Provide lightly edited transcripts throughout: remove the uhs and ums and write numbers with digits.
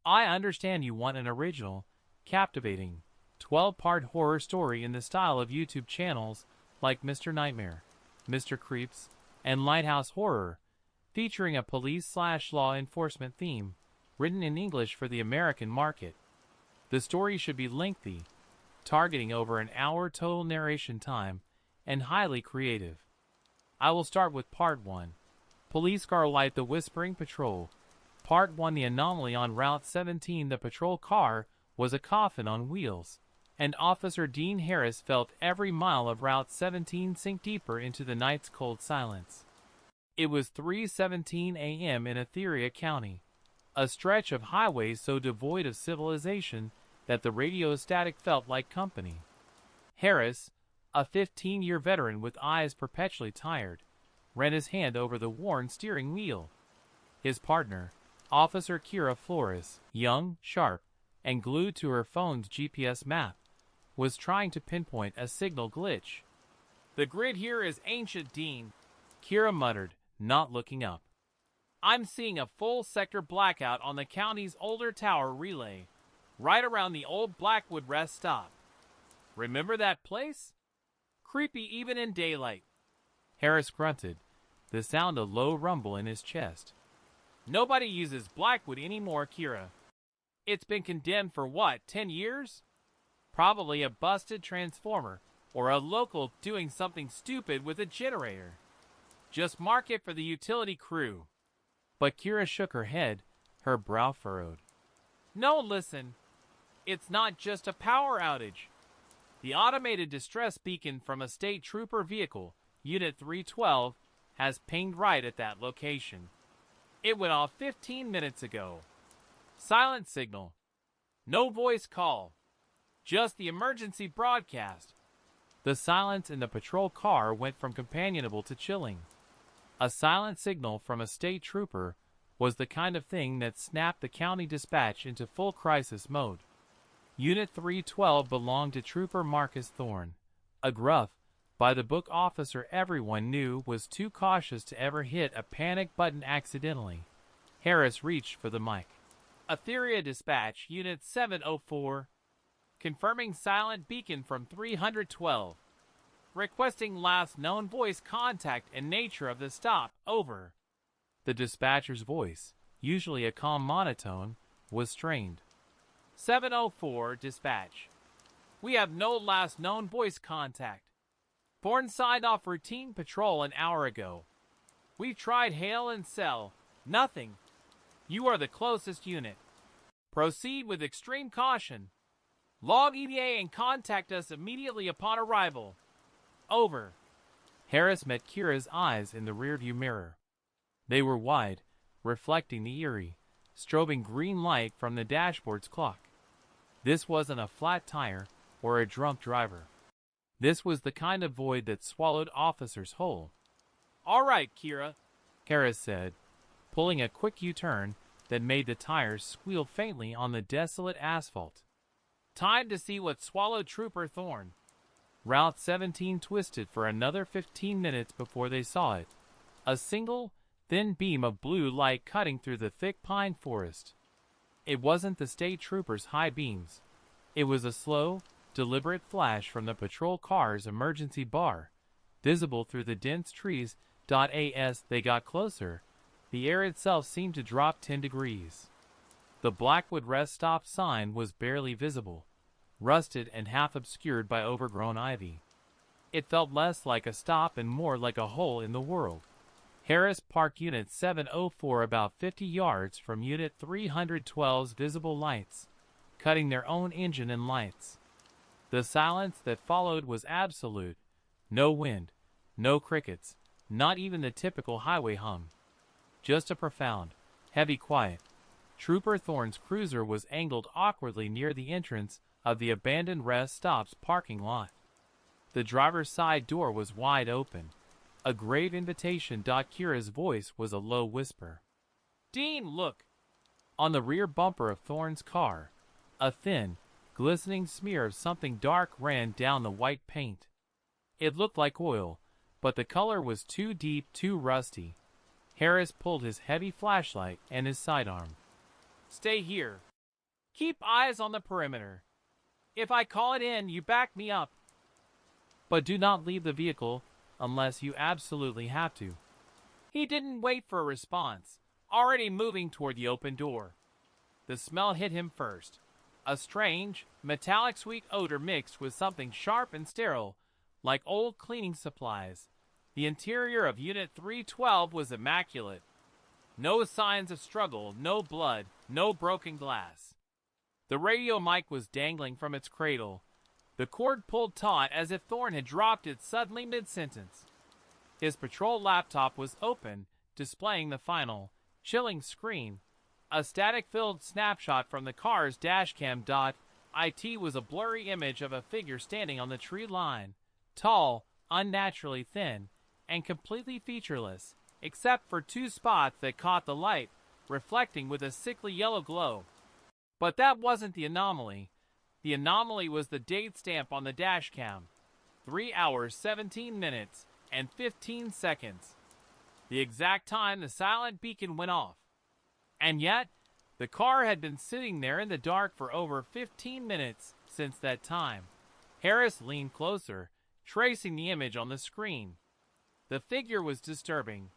I understand you want an original, captivating, 12-part horror story in the style of YouTube channels like Mr. Nightmare, Mr. Creeps, and Lighthouse Horror, featuring a police/law enforcement theme, written in English for the American market. The story should be lengthy, targeting over an hour total narration time, and highly creative. I will start with Part 1. Police Car Light the Whispering Patrol. Part 1. The anomaly on Route 17. The patrol car was a coffin on wheels, and Officer Dean Harris felt every mile of Route 17 sink deeper into the night's cold silence. It was 3:17 a.m. in Etheria County, a stretch of highways so devoid of civilization that the radio static felt like company. Harris, a 15-year veteran with eyes perpetually tired, ran his hand over the worn steering wheel. His partner, Officer Kira Flores, young, sharp, and glued to her phone's GPS map, was trying to pinpoint a signal glitch. "The grid here is ancient, Dean," Kira muttered, not looking up. "I'm seeing a full sector blackout on the county's older tower relay, right around the old Blackwood Rest Stop. Remember that place? Creepy even in daylight." Harris grunted, the sound a low rumble in his chest. "Nobody uses Blackwood anymore, Kira. It's been condemned for what, 10 years? Probably a busted transformer, or a local doing something stupid with a generator. Just mark it for the utility crew." But Kira shook her head, her brow furrowed. "No, listen. It's not just a power outage. The automated distress beacon from a state trooper vehicle, Unit 312, has pinged right at that location. It went off 15 minutes ago. Silent signal. No voice call. Just the emergency broadcast." The silence in the patrol car went from companionable to chilling. A silent signal from a state trooper was the kind of thing that snapped the county dispatch into full crisis mode. Unit 312 belonged to Trooper Marcus Thorne, a gruff, by-the-book officer everyone knew was too cautious to ever hit a panic button accidentally. Harris reached for the mic. "Etheria Dispatch, Unit 704. Confirming silent beacon from 312. Requesting last known voice contact and nature of the stop. Over." The dispatcher's voice, usually a calm monotone, was strained. 704 Dispatch. "We have no last known voice contact. Thorne signed off routine patrol an hour ago. We've tried hail and cell. Nothing. You are the closest unit. Proceed with extreme caution. Log ETA and contact us immediately upon arrival. Over." Harris met Kira's eyes in the rearview mirror. They were wide, reflecting the eerie, strobing green light from the dashboard's clock. This wasn't a flat tire or a drunk driver. This was the kind of void that swallowed officers whole. "All right, Kira," Harris said, pulling a quick U-turn that made the tires squeal faintly on the desolate asphalt. "Time to see what swallowed Trooper Thorne." Route 17 twisted for another 15 minutes before they saw it. A single, thin beam of blue light cutting through the thick pine forest. It wasn't the state trooper's high beams. It was a slow, deliberate flash from the patrol car's emergency bar, visible through the dense trees. As they got closer, the air itself seemed to drop 10 degrees. The Blackwood Rest Stop sign was barely visible, rusted and half obscured by overgrown ivy. It felt less like a stop and more like a hole in the world. Harris parked Unit 704 about 50 yards from Unit 312's visible lights, cutting their own engine and lights. The silence that followed was absolute. No wind, no crickets, not even the typical highway hum. Just a profound, heavy quiet. Trooper Thorne's cruiser was angled awkwardly near the entrance of the abandoned rest stop's parking lot. The driver's side door was wide open, a grave invitation. Kira's voice was a low whisper. "Dean, look!" On the rear bumper of Thorne's car, a thin, glistening smear of something dark ran down the white paint. It looked like oil, but the color was too deep, too rusty. Harris pulled his heavy flashlight and his sidearm. "Stay here," Keep eyes on the perimeter. If I call it in, you back me up. But do not leave the vehicle unless you absolutely have to. He didn't wait for a response, already moving toward the open door. The smell hit him first. A strange, metallic sweet odor mixed with something sharp and sterile, like old cleaning supplies. The interior of Unit 312 was immaculate. No signs of struggle, no blood, no broken glass. The radio mic was dangling from its cradle, the cord pulled taut as if Thorne had dropped it suddenly mid-sentence. His patrol laptop was open, displaying the final, chilling screen. A static-filled snapshot from the car's dashcam. It was a blurry image of a figure standing on the tree line, tall, unnaturally thin, and completely featureless, except for two spots that caught the light, reflecting with a sickly yellow glow. But that wasn't the anomaly. The anomaly was the date stamp on the dashcam. 3 hours, 17 minutes, and 15 seconds. The exact time the silent beacon went off. And yet, the car had been sitting there in the dark for over 15 minutes since that time. Harris leaned closer, tracing the image on the screen. The figure was disturbing,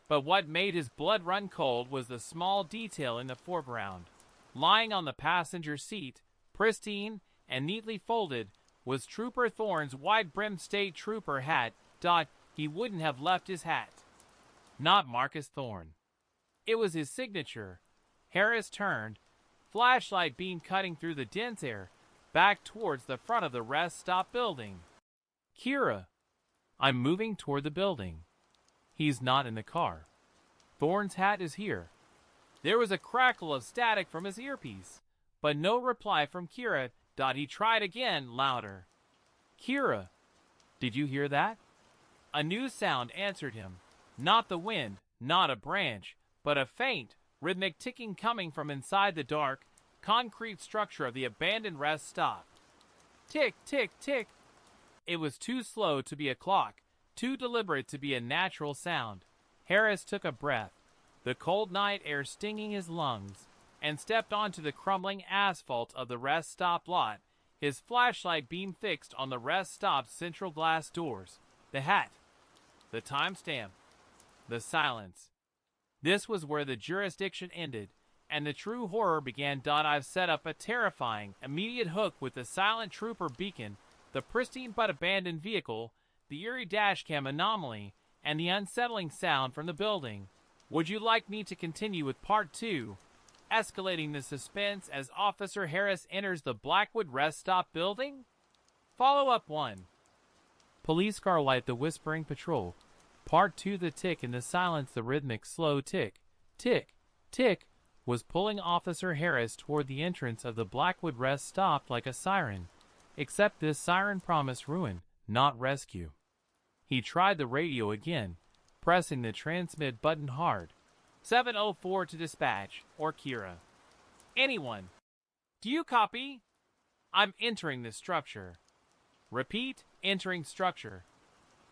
but what made his blood run cold was the small detail in the foreground. Lying on the passenger seat, pristine and neatly folded, was Trooper Thorne's wide-brimmed state trooper hat. He wouldn't have left his hat. Not Marcus Thorne. It was his signature. Harris turned, flashlight beam cutting through the dense air, back towards the front of the rest stop building. Kira. I'm moving toward the building. He's not in the car. Thorne's hat is here. There was a crackle of static from his earpiece, but no reply from Kira. He tried again, louder. Kira, did you hear that? A new sound answered him. Not the wind, not a branch, but a faint, rhythmic ticking coming from inside the dark, concrete structure of the abandoned rest stop. Tick, tick, tick. It was too slow to be a clock, too deliberate to be a natural sound. Harris took a breath, the cold night air stinging his lungs, and stepped onto the crumbling asphalt of the rest stop lot, his flashlight beam fixed on the rest stop's central glass doors. The hat. The timestamp. The silence. This was where the jurisdiction ended, and the true horror began. I've set up a terrifying, immediate hook with the silent trooper beacon, the pristine but abandoned vehicle, the eerie dashcam anomaly, and the unsettling sound from the building. Would you like me to continue with Part 2, escalating the suspense as Officer Harris enters the Blackwood Rest Stop building? Follow-up 1. Police car light, the whispering patrol. Part 2, the tick in the silence, the rhythmic slow tick, tick, tick, was pulling Officer Harris toward the entrance of the Blackwood Rest Stop like a siren, except this siren promised ruin, not rescue. He tried the radio again, pressing the transmit button hard. 704 to dispatch, or Kira. Anyone? Do you copy? I'm entering this structure. Repeat, entering structure.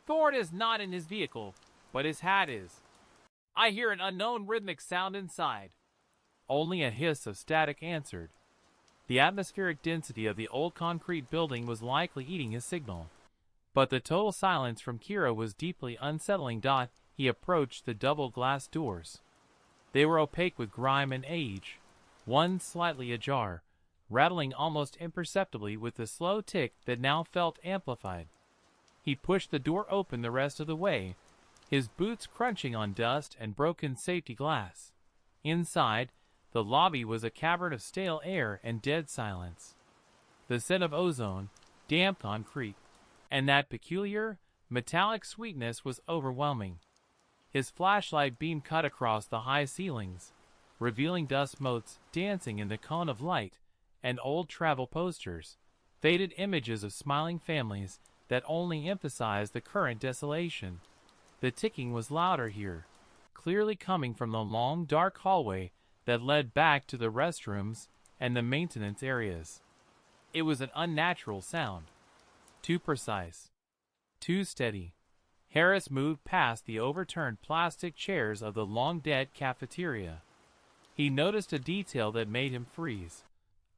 Thorne is not in his vehicle, but his hat is. I hear an unknown rhythmic sound inside. Only a hiss of static answered. The atmospheric density of the old concrete building was likely eating his signal. But the total silence from Kira was deeply unsettling. He approached the double glass doors. They were opaque with grime and age, one slightly ajar, rattling almost imperceptibly with the slow tick that now felt amplified. He pushed the door open the rest of the way, his boots crunching on dust and broken safety glass. Inside, the lobby was a cavern of stale air and dead silence. The scent of ozone, damp concrete, and that peculiar, metallic sweetness was overwhelming. His flashlight beam cut across the high ceilings, revealing dust motes dancing in the cone of light, and old travel posters, faded images of smiling families that only emphasized the current desolation. The ticking was louder here, clearly coming from the long, dark hallway that led back to the restrooms and the maintenance areas. It was an unnatural sound. Too precise. Too steady. Harris moved past the overturned plastic chairs of the long-dead cafeteria. He noticed a detail that made him freeze.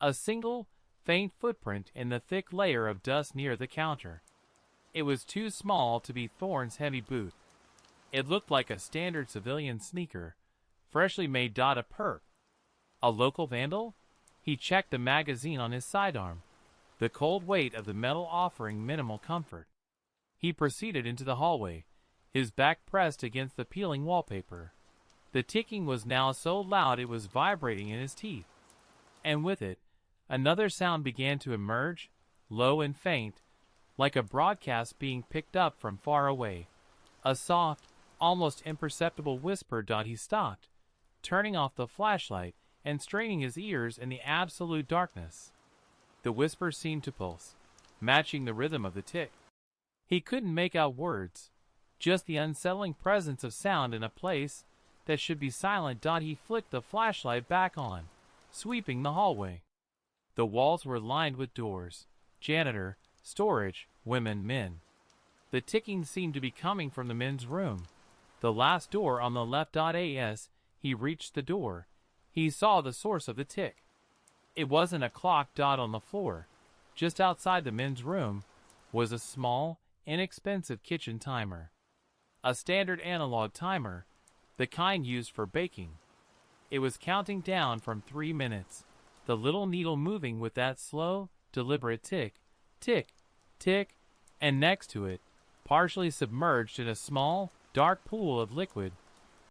A single, faint footprint in the thick layer of dust near the counter. It was too small to be Thorne's heavy boot. It looked like a standard civilian sneaker, freshly made. A perp. A local vandal? He checked the magazine on his sidearm, the cold weight of the metal offering minimal comfort. He proceeded into the hallway, his back pressed against the peeling wallpaper. The ticking was now so loud it was vibrating in his teeth. And with it, another sound began to emerge, low and faint, like a broadcast being picked up from far away. A soft, almost imperceptible whisper. He stopped, turning off the flashlight and straining his ears in the absolute darkness. The whisper seemed to pulse, matching the rhythm of the tick. He couldn't make out words, just the unsettling presence of sound in a place that should be silent. He flicked the flashlight back on, sweeping the hallway. The walls were lined with doors: janitor, storage, women, men. The ticking seemed to be coming from the men's room. The last door on the left. As he reached the door, he saw the source of the tick. It wasn't a clock. On the floor, just outside the men's room, was a small, inexpensive kitchen timer. A standard analog timer, the kind used for baking. It was counting down from 3 minutes, the little needle moving with that slow, deliberate tick, tick, tick, and next to it, partially submerged in a small, dark pool of liquid,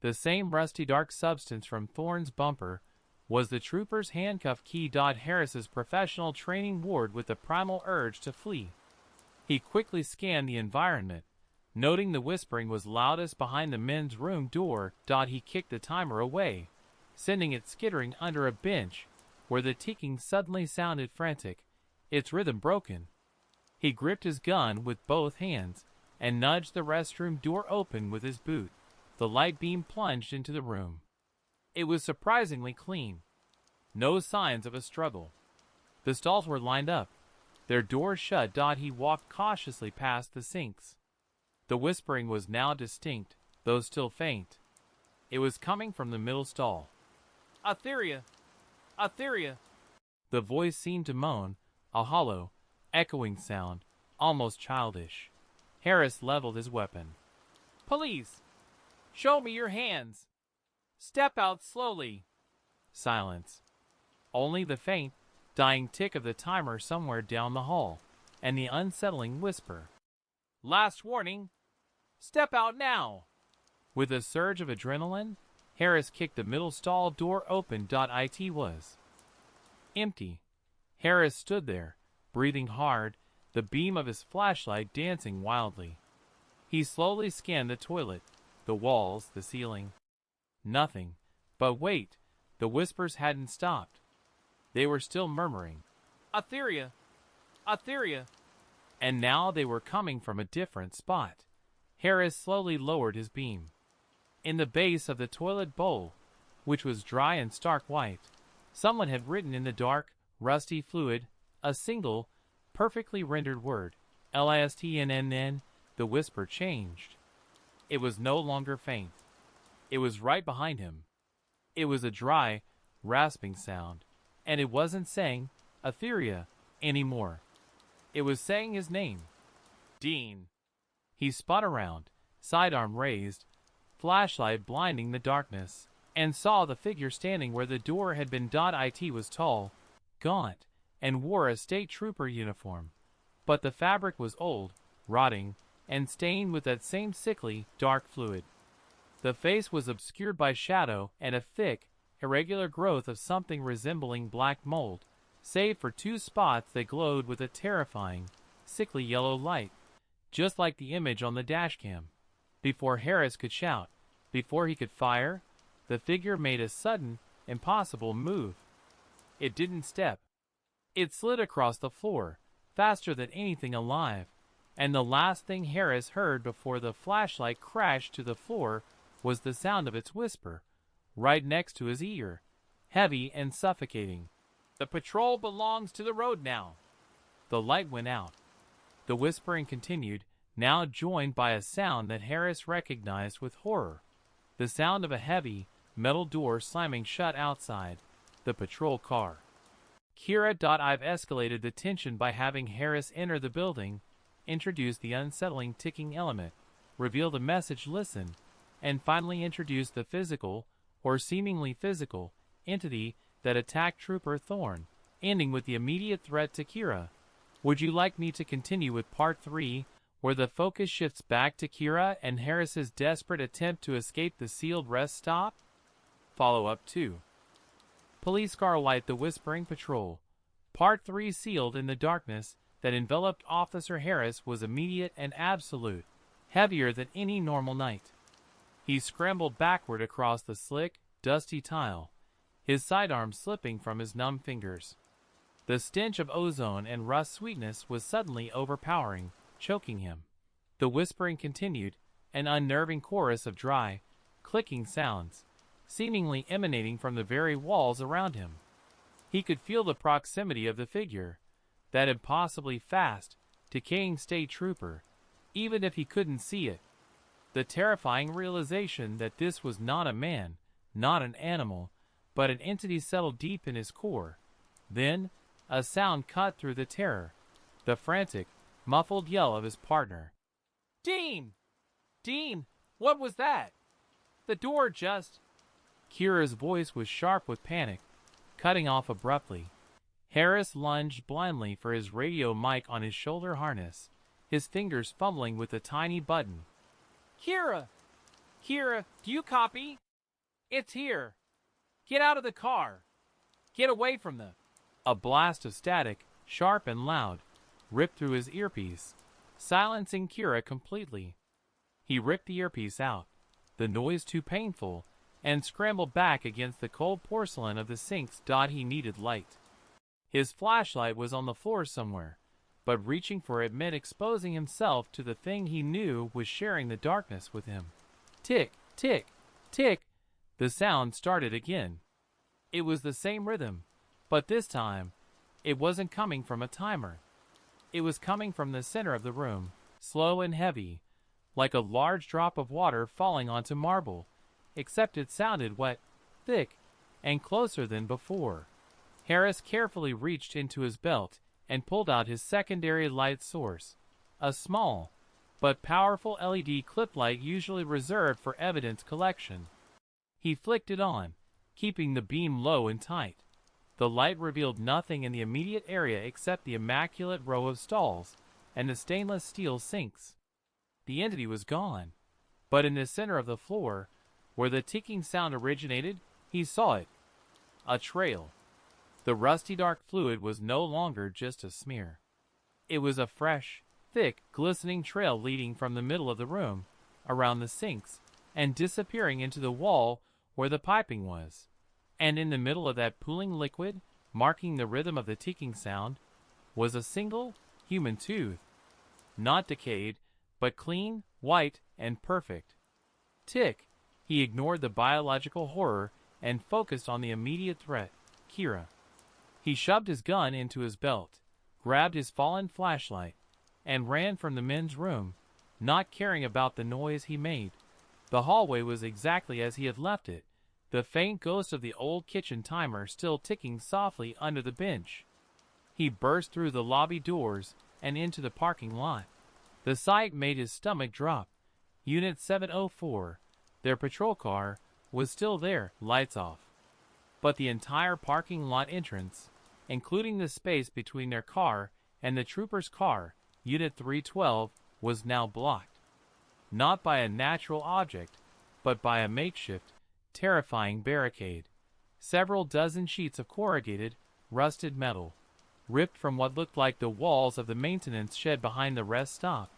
the same rusty dark substance from Thorne's bumper, was the trooper's handcuff key. Harris's professional training ward with the primal urge to flee. He quickly scanned the environment, noting the whispering was loudest behind the men's room door. He kicked the timer away, sending it skittering under a bench, where the ticking suddenly sounded frantic, its rhythm broken. He gripped his gun with both hands and nudged the restroom door open with his boot. The light beam plunged into the room. It was surprisingly clean. No signs of a struggle. The stalls were lined up, their doors shut. He walked cautiously past the sinks. The whispering was now distinct, though still faint. It was coming from the middle stall. "Atheria! Atheria!" The voice seemed to moan, a hollow, echoing sound, almost childish. Harris leveled his weapon. "Police! Show me your hands! Step out slowly!" Silence. Only the faint, dying tick of the timer somewhere down the hall, and the unsettling whisper. "Last warning! Step out now!" With a surge of adrenaline, Harris kicked the middle stall door open. It was empty. Harris stood there, breathing hard, the beam of his flashlight dancing wildly. He slowly scanned the toilet, the walls, the ceiling. Nothing. But wait, the whispers hadn't stopped. They were still murmuring, "Atheria! Atheria!" And now they were coming from a different spot. Harris slowly lowered his beam. In the base of the toilet bowl, which was dry and stark white, someone had written in the dark, rusty fluid a single, perfectly rendered word, listnn. The whisper changed. It was no longer faint. It was right behind him. It was a dry, rasping sound, and it wasn't saying Atheria anymore. It was saying his name. Dean. He spun around, sidearm raised, flashlight blinding the darkness, and saw the figure standing where the door had been. It was tall, gaunt, and wore a state trooper uniform, but the fabric was old, rotting, and stained with that same sickly, dark fluid. The face was obscured by shadow and a thick, irregular growth of something resembling black mold, save for 2 spots that glowed with a terrifying, sickly yellow light, just like the image on the dashcam. Before Harris could shout, before he could fire, the figure made a sudden, impossible move. It didn't step. It slid across the floor, faster than anything alive, and the last thing Harris heard before the flashlight crashed to the floor was the sound of its whisper, right next to his ear, heavy and suffocating. "The patrol belongs to the road now." The light went out. The whispering continued, now joined by a sound that Harris recognized with horror. The sound of a heavy, metal door slamming shut outside the patrol car. Kira. I've escalated the tension by having Harris enter the building, introduce the unsettling ticking element, reveal the message listen, and finally introduce the physical, or seemingly physical, entity that attacked Trooper Thorne, ending with the immediate threat to Kira. Would you like me to continue with Part 3, where the focus shifts back to Kira and Harris's desperate attempt to escape the sealed rest stop? Follow-up 2. Police car light the Whispering Patrol. Part 3 sealed in the darkness that enveloped Officer Harris was immediate and absolute, heavier than any normal night. He scrambled backward across the slick, dusty tile, his sidearm slipping from his numb fingers. The stench of ozone and rust sweetness was suddenly overpowering, choking him. The whispering continued, an unnerving chorus of dry, clicking sounds, seemingly emanating from the very walls around him. He could feel the proximity of the figure, that impossibly fast, decaying state trooper, even if he couldn't see it. The terrifying realization that this was not a man, not an animal, but an entity settled deep in his core. Then, a sound cut through the terror, the frantic, muffled yell of his partner. "Dean! Dean, what was that? The door just..." Kira's voice was sharp with panic, cutting off abruptly. Harris lunged blindly for his radio mic on his shoulder harness, his fingers fumbling with the tiny button. "Kira! Kira, do you copy? It's here. Get out of the car. Get away from them." A blast of static, sharp and loud, ripped through his earpiece, silencing Kira completely. He ripped the earpiece out, the noise too painful, and scrambled back against the cold porcelain of the sinks. He needed light. His flashlight was on the floor somewhere, but reaching for it meant exposing himself to the thing he knew was sharing the darkness with him. Tick, tick, tick. The sound started again. It was the same rhythm, but this time, it wasn't coming from a timer. It was coming from the center of the room, slow and heavy, like a large drop of water falling onto marble, except it sounded wet, thick, and closer than before. Harris carefully reached into his belt and pulled out his secondary light source, a small, but powerful LED clip light usually reserved for evidence collection. He flicked it on, keeping the beam low and tight. The light revealed nothing in the immediate area except the immaculate row of stalls and the stainless steel sinks. The entity was gone, but in the center of the floor, where the ticking sound originated, he saw it. A trail. The rusty dark fluid was no longer just a smear. It was a fresh, thick, glistening trail leading from the middle of the room, around the sinks, and disappearing into the wall where the piping was. And in the middle of that pooling liquid, marking the rhythm of the ticking sound, was a single, human tooth. Not decayed, but clean, white, and perfect. Tick. He ignored the biological horror and focused on the immediate threat, Kira. He shoved his gun into his belt, grabbed his fallen flashlight, and ran from the men's room, not caring about the noise he made. The hallway was exactly as he had left it, the faint ghost of the old kitchen timer still ticking softly under the bench. He burst through the lobby doors and into the parking lot. The sight made his stomach drop. Unit 704, their patrol car, was still there, lights off. But the entire parking lot entrance, including the space between their car and the trooper's car, Unit 312, was now blocked. Not by a natural object, but by a makeshift, terrifying barricade. Several dozen sheets of corrugated, rusted metal, ripped from what looked like the walls of the maintenance shed behind the rest stop,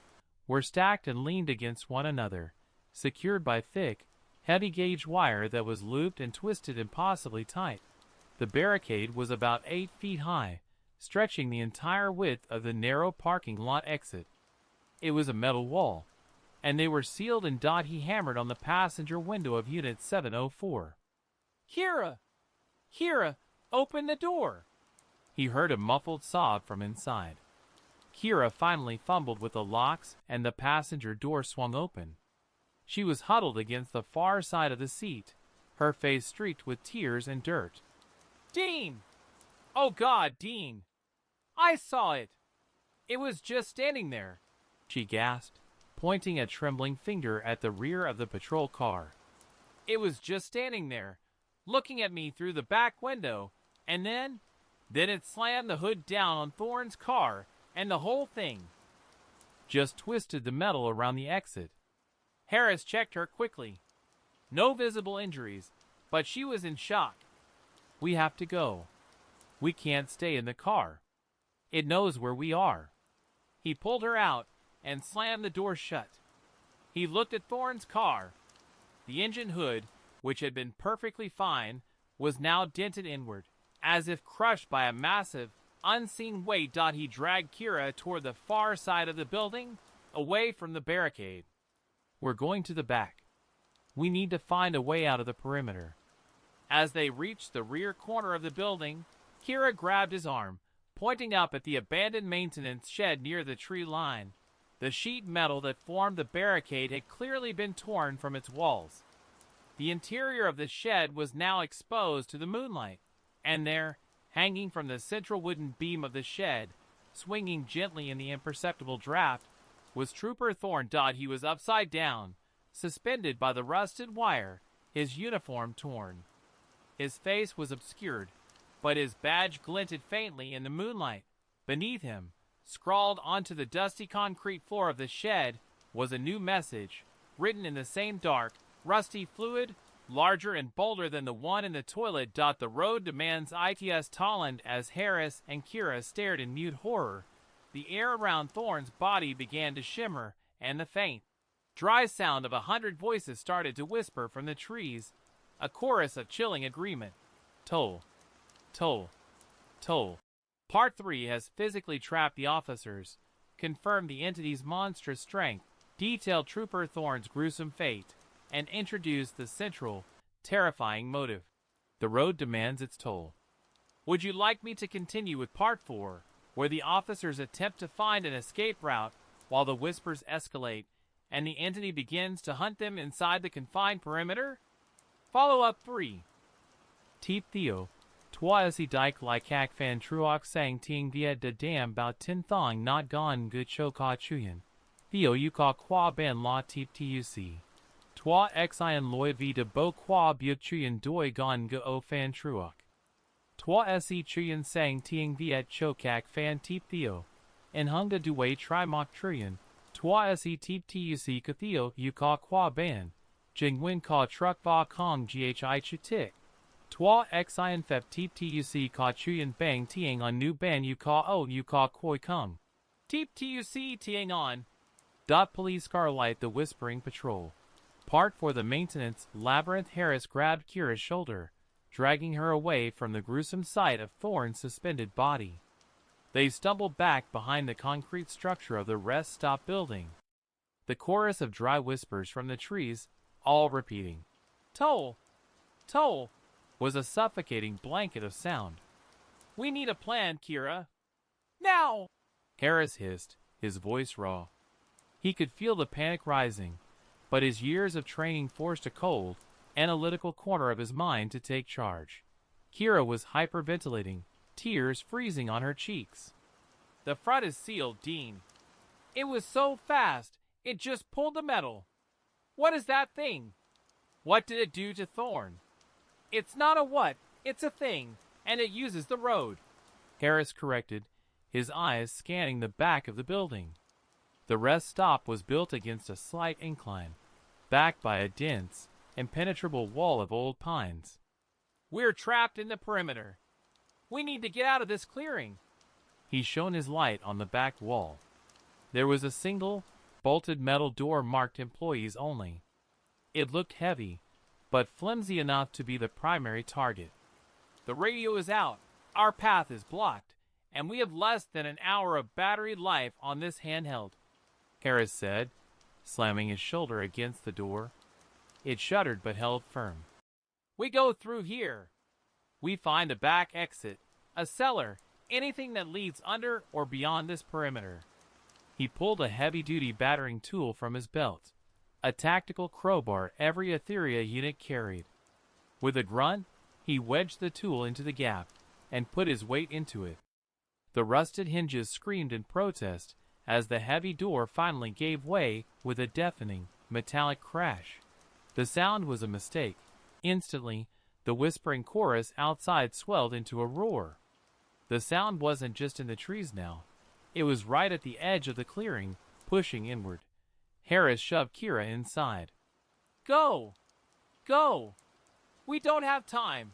were stacked and leaned against one another, secured by thick, heavy-gauge wire that was looped and twisted impossibly tight. The barricade was about 8 feet high, stretching the entire width of the narrow parking lot exit. It was a metal wall, and they were sealed and he hammered on the passenger window of Unit 704. "Kira! Kira, open the door!" He heard a muffled sob from inside. Kira finally fumbled with the locks and the passenger door swung open. She was huddled against the far side of the seat, her face streaked with tears and dirt. "Dean! Oh God, Dean! I saw it! It was just standing there, she gasped, pointing a trembling finger at the rear of the patrol car. It was just standing there, looking at me through the back window, and then it slammed the hood down on Thorne's car, and the whole thing just twisted the metal around the exit. Harris checked her quickly. No visible injuries, but she was in shock. We have to go. We can't stay in the car. It knows where we are. He pulled her out and slammed the door shut. He looked at Thorne's car. The engine hood, which had been perfectly fine, was now dented inward, as if crushed by a massive, unseen weight. He dragged Kira toward the far side of the building, away from the barricade. We're going to the back. We need to find a way out of the perimeter. As they reached the rear corner of the building, Kira grabbed his arm, pointing up at the abandoned maintenance shed near the tree line. The sheet metal that formed the barricade had clearly been torn from its walls. The interior of the shed was now exposed to the moonlight, and there, hanging from the central wooden beam of the shed, swinging gently in the imperceptible draft, was Trooper Thorne. He was upside down, suspended by the rusted wire, his uniform torn. His face was obscured, but his badge glinted faintly in the moonlight. Beneath him, scrawled onto the dusty concrete floor of the shed, was a new message, written in the same dark, rusty fluid, larger and bolder than the one in the toilet. The road demands its Tolland. As Harris and Kira stared in mute horror, the air around Thorne's body began to shimmer, and the faint, dry sound of 100 voices started to whisper from the trees, a chorus of chilling agreement. Toll. Toll. Toll. Part 3 has physically trapped the officers, confirmed the entity's monstrous strength, detailed Trooper Thorne's gruesome fate, and introduced the central, terrifying motive. The road demands its toll. Would you like me to continue with Part 4, where the officers attempt to find an escape route while the whispers escalate and the entity begins to hunt them inside the confined perimeter? Follow-up 3. Teep Theo, Twa si dike like hak fan truok sang ting via de dam bao tin thong not gone good cho ka chuyen. Theo you ka kwa ban la teep tuc. Twa xian loi vi de bo kwa byuk chuyen doi gon go o fan truok. Twa se chuyen sang ting viet chokak fan teep Theo. En hungda duway tri mok truyen. Twa se teep tuc ka Theo you ka kwa ban. Jing win ka truck va kong ghi chutik. Twa xian fep teep tuc ka chuyen bang tiang on new ban you ka o you ka koi kung. Teep tuc tiang on. Police car light the whispering patrol. Part for the maintenance labyrinth. Harris grabbed Kira's shoulder, dragging her away from the gruesome sight of Thorne's suspended body. They stumbled back behind the concrete structure of the rest stop building. The chorus of dry whispers from the trees, all repeating, "Toll! Toll!" was a suffocating blanket of sound. "We need a plan, Kira. Now!" Harris hissed, his voice raw. He could feel the panic rising, but his years of training forced a cold, analytical corner of his mind to take charge. Kira was hyperventilating, tears freezing on her cheeks. "The front is sealed, Dean. It was so fast, it just pulled the metal. What is that thing? What did it do to Thorne?" "It's not a what, it's a thing, and it uses the road," Harris corrected, his eyes scanning the back of the building. The rest stop was built against a slight incline, backed by a dense, impenetrable wall of old pines. "We're trapped in the perimeter. We need to get out of this clearing." He shone his light on the back wall. There was a single, bolted metal door marked employees only. It looked heavy, but flimsy enough to be the primary target. "The radio is out, our path is blocked, and we have less than an hour of battery life on this handheld," Harris said, slamming his shoulder against the door. It shuddered but held firm. "We go through here. We find a back exit, a cellar, anything that leads under or beyond this perimeter." He pulled a heavy-duty battering tool from his belt, a tactical crowbar every Etheria unit carried. With a grunt, he wedged the tool into the gap, and put his weight into it. The rusted hinges screamed in protest as the heavy door finally gave way with a deafening, metallic crash. The sound was a mistake. Instantly, the whispering chorus outside swelled into a roar. The sound wasn't just in the trees now. It was right at the edge of the clearing, pushing inward. Harris shoved Kira inside. "Go! Go! We don't have time!"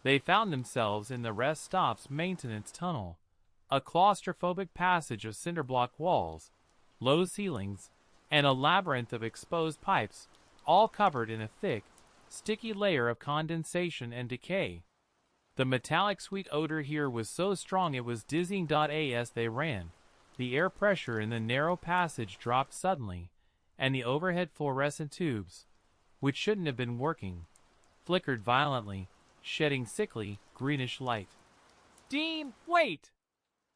They found themselves in the rest stop's maintenance tunnel, a claustrophobic passage of cinderblock walls, low ceilings, and a labyrinth of exposed pipes, all covered in a thick, sticky layer of condensation and decay. The metallic sweet odor here was so strong it was dizzying. As they ran, the air pressure in the narrow passage dropped suddenly, and the overhead fluorescent tubes, which shouldn't have been working, flickered violently, shedding sickly, greenish light. "Dean, wait!"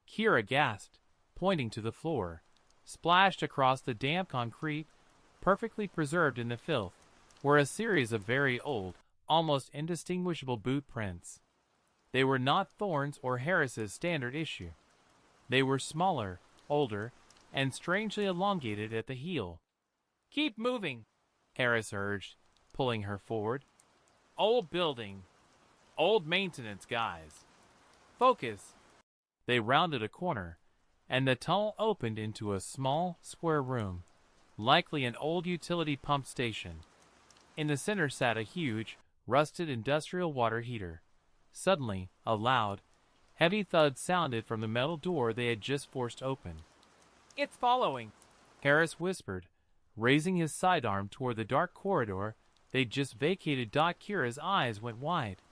Kira gasped, pointing to the floor. Splashed across the damp concrete, perfectly preserved in the filth, were a series of very old, almost indistinguishable boot prints. They were not Thorne's or Harris's standard issue. They were smaller, older, and strangely elongated at the heel. "Keep moving," Harris urged, pulling her forward. "Old building. Old maintenance guys. Focus." They rounded a corner, and the tunnel opened into a small, square room, likely an old utility pump station. In the center sat a huge, rusted industrial water heater. Suddenly, a loud, heavy thud sounded from the metal door they had just forced open. "It's following," Harris whispered, raising his sidearm toward the dark corridor they'd just vacated. Kira's eyes went wide,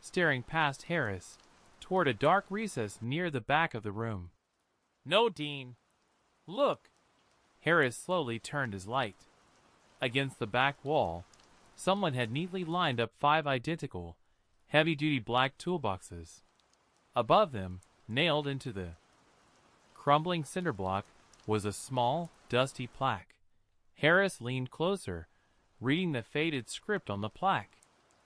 staring past Harris, toward a dark recess near the back of the room. "No, Dean. Look." Harris slowly turned his light. Against the back wall, someone had neatly lined up 5 identical, heavy-duty black toolboxes. Above them, nailed into the crumbling cinder block, was a small, dusty plaque. Harris leaned closer, reading the faded script on the plaque.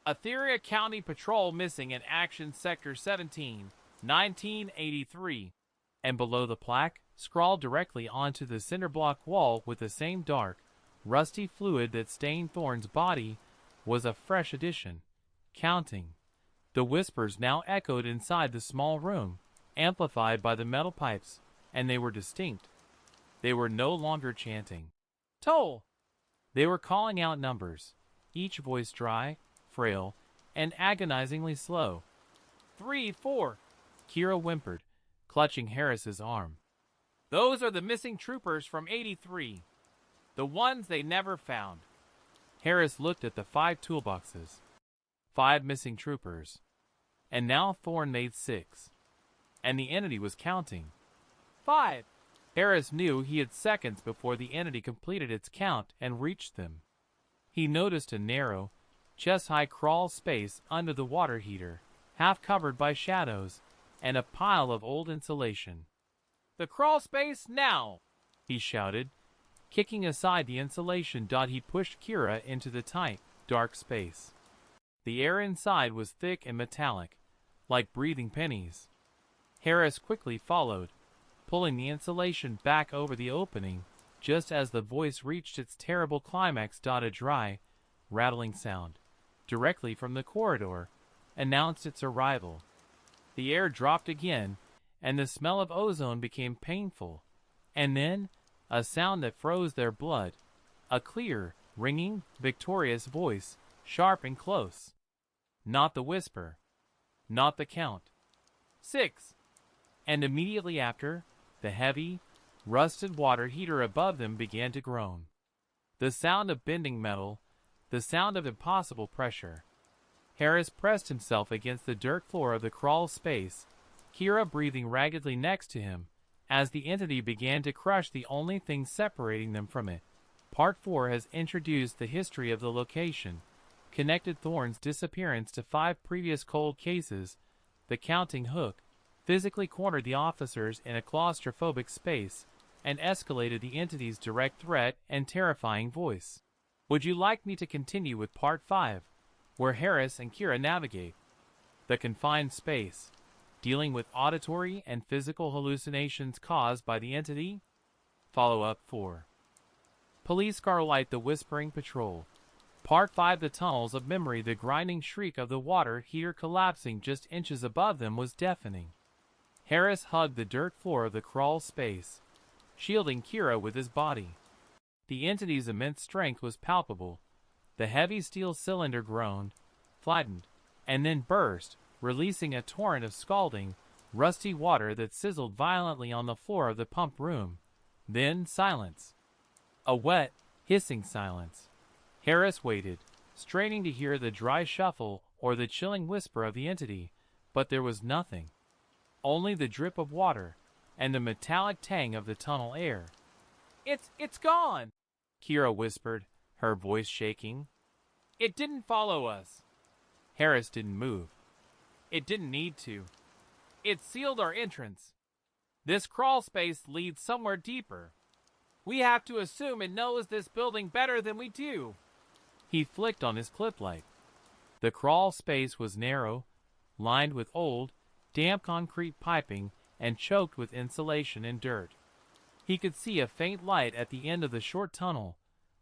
"Etheria County Patrol missing in Action Sector 17, 1983. And below the plaque, scrawled directly onto the cinder block wall with the same dark, rusty fluid that stained Thorne's body, was a fresh addition. Counting. The whispers now echoed inside the small room, amplified by the metal pipes, and they were distinct. They were no longer chanting. "Toll!" They were calling out numbers, each voice dry, frail, and agonizingly slow. 3, 4, Kira whimpered, clutching Harris's arm. "Those are the missing troopers from 83. The ones they never found." Harris looked at the 5 toolboxes. 5 missing troopers. And now Thorne made 6. And the entity was counting. 5. Harris knew he had seconds before the entity completed its count and reached them. He noticed a narrow, chest-high crawl space under the water heater, half covered by shadows, and a pile of old insulation. "The crawl space now!" he shouted, kicking aside the insulation. He pushed Kira into the tight, dark space. The air inside was thick and metallic, like breathing pennies. Harris quickly followed, pulling the insulation back over the opening just as the voice reached its terrible climax. A dry, rattling sound, directly from the corridor, announced its arrival. The air dropped again, and the smell of ozone became painful, and then a sound that froze their blood, a clear, ringing, victorious voice, sharp and close. Not the whisper. Not the count. 6. And immediately after, the heavy, rusted water heater above them began to groan. The sound of bending metal, the sound of impossible pressure. Harris pressed himself against the dirt floor of the crawl space, Kira breathing raggedly next to him, as the entity began to crush the only thing separating them from it. Part 4 has introduced the history of the location, connected Thorne's disappearance to 5 previous cold cases, the counting hook, physically cornered the officers in a claustrophobic space, and escalated the entity's direct threat and terrifying voice. Would you like me to continue with Part 5, where Harris and Kira navigate the confined space, dealing with auditory and physical hallucinations caused by the entity? Follow-up 4. Police car light the whispering patrol. Part 5. The tunnels of memory. The grinding shriek of the water heater collapsing just inches above them was deafening. Harris hugged the dirt floor of the crawl space, shielding Kira with his body. The entity's immense strength was palpable. The heavy steel cylinder groaned, flattened, and then burst, releasing a torrent of scalding, rusty water that sizzled violently on the floor of the pump room. Then silence. A wet, hissing silence. Harris waited, straining to hear the dry shuffle or the chilling whisper of the entity, but there was nothing. Only the drip of water and the metallic tang of the tunnel air. It's gone, Kira whispered, her voice shaking. It didn't follow us. Harris didn't move. It didn't need to. It sealed our entrance. This crawl space leads somewhere deeper. We have to assume it knows this building better than we do. He flicked on his clip light. The crawl space was narrow, lined with old, damp concrete piping and choked with insulation and dirt. He could see a faint light at the end of the short tunnel,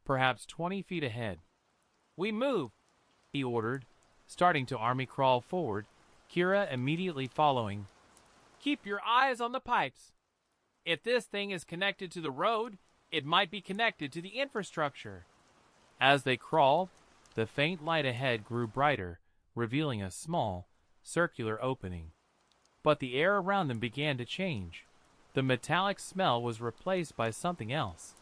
perhaps 20 feet ahead. We move, he ordered, starting to army crawl forward, Kira immediately following. Keep your eyes on the pipes. If this thing is connected to the road, it might be connected to the infrastructure. As they crawled, the faint light ahead grew brighter, revealing a small, circular opening. But the air around them began to change. The metallic smell was replaced by something else.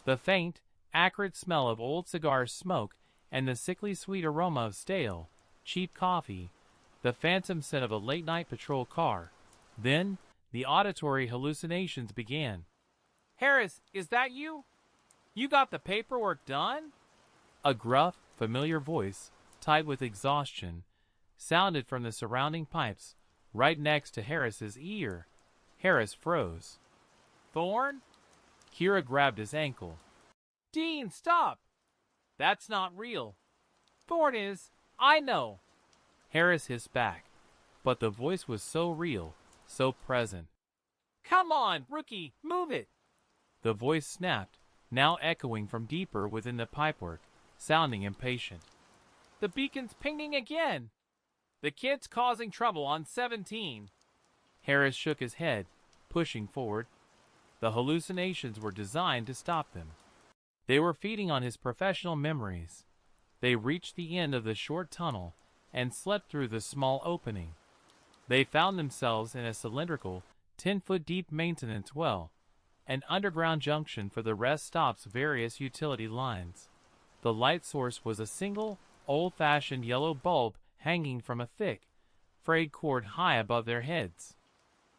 The faint, acrid smell of old cigar smoke and the sickly sweet aroma of stale, cheap coffee, the phantom scent of a late-night patrol car. Then, the auditory hallucinations began. Harris, is that you? You got the paperwork done? A gruff, familiar voice, tight with exhaustion, sounded from the surrounding pipes, right next to Harris's ear. Harris froze. Thorne? Kira grabbed his ankle. Dean, stop! That's not real. Thorne is. I know. Harris hissed back, but the voice was so real, so present. Come on, rookie, move it! The voice snapped, now echoing from deeper within the pipework, sounding impatient. The beacon's pinging again! The kid's causing trouble on 17. Harris shook his head, pushing forward. The hallucinations were designed to stop them. They were feeding on his professional memories. They reached the end of the short tunnel and slept through the small opening. They found themselves in a cylindrical, 10-foot-deep maintenance well, an underground junction for the rest stop's various utility lines. The light source was a single, old-fashioned yellow bulb hanging from a thick, frayed cord high above their heads.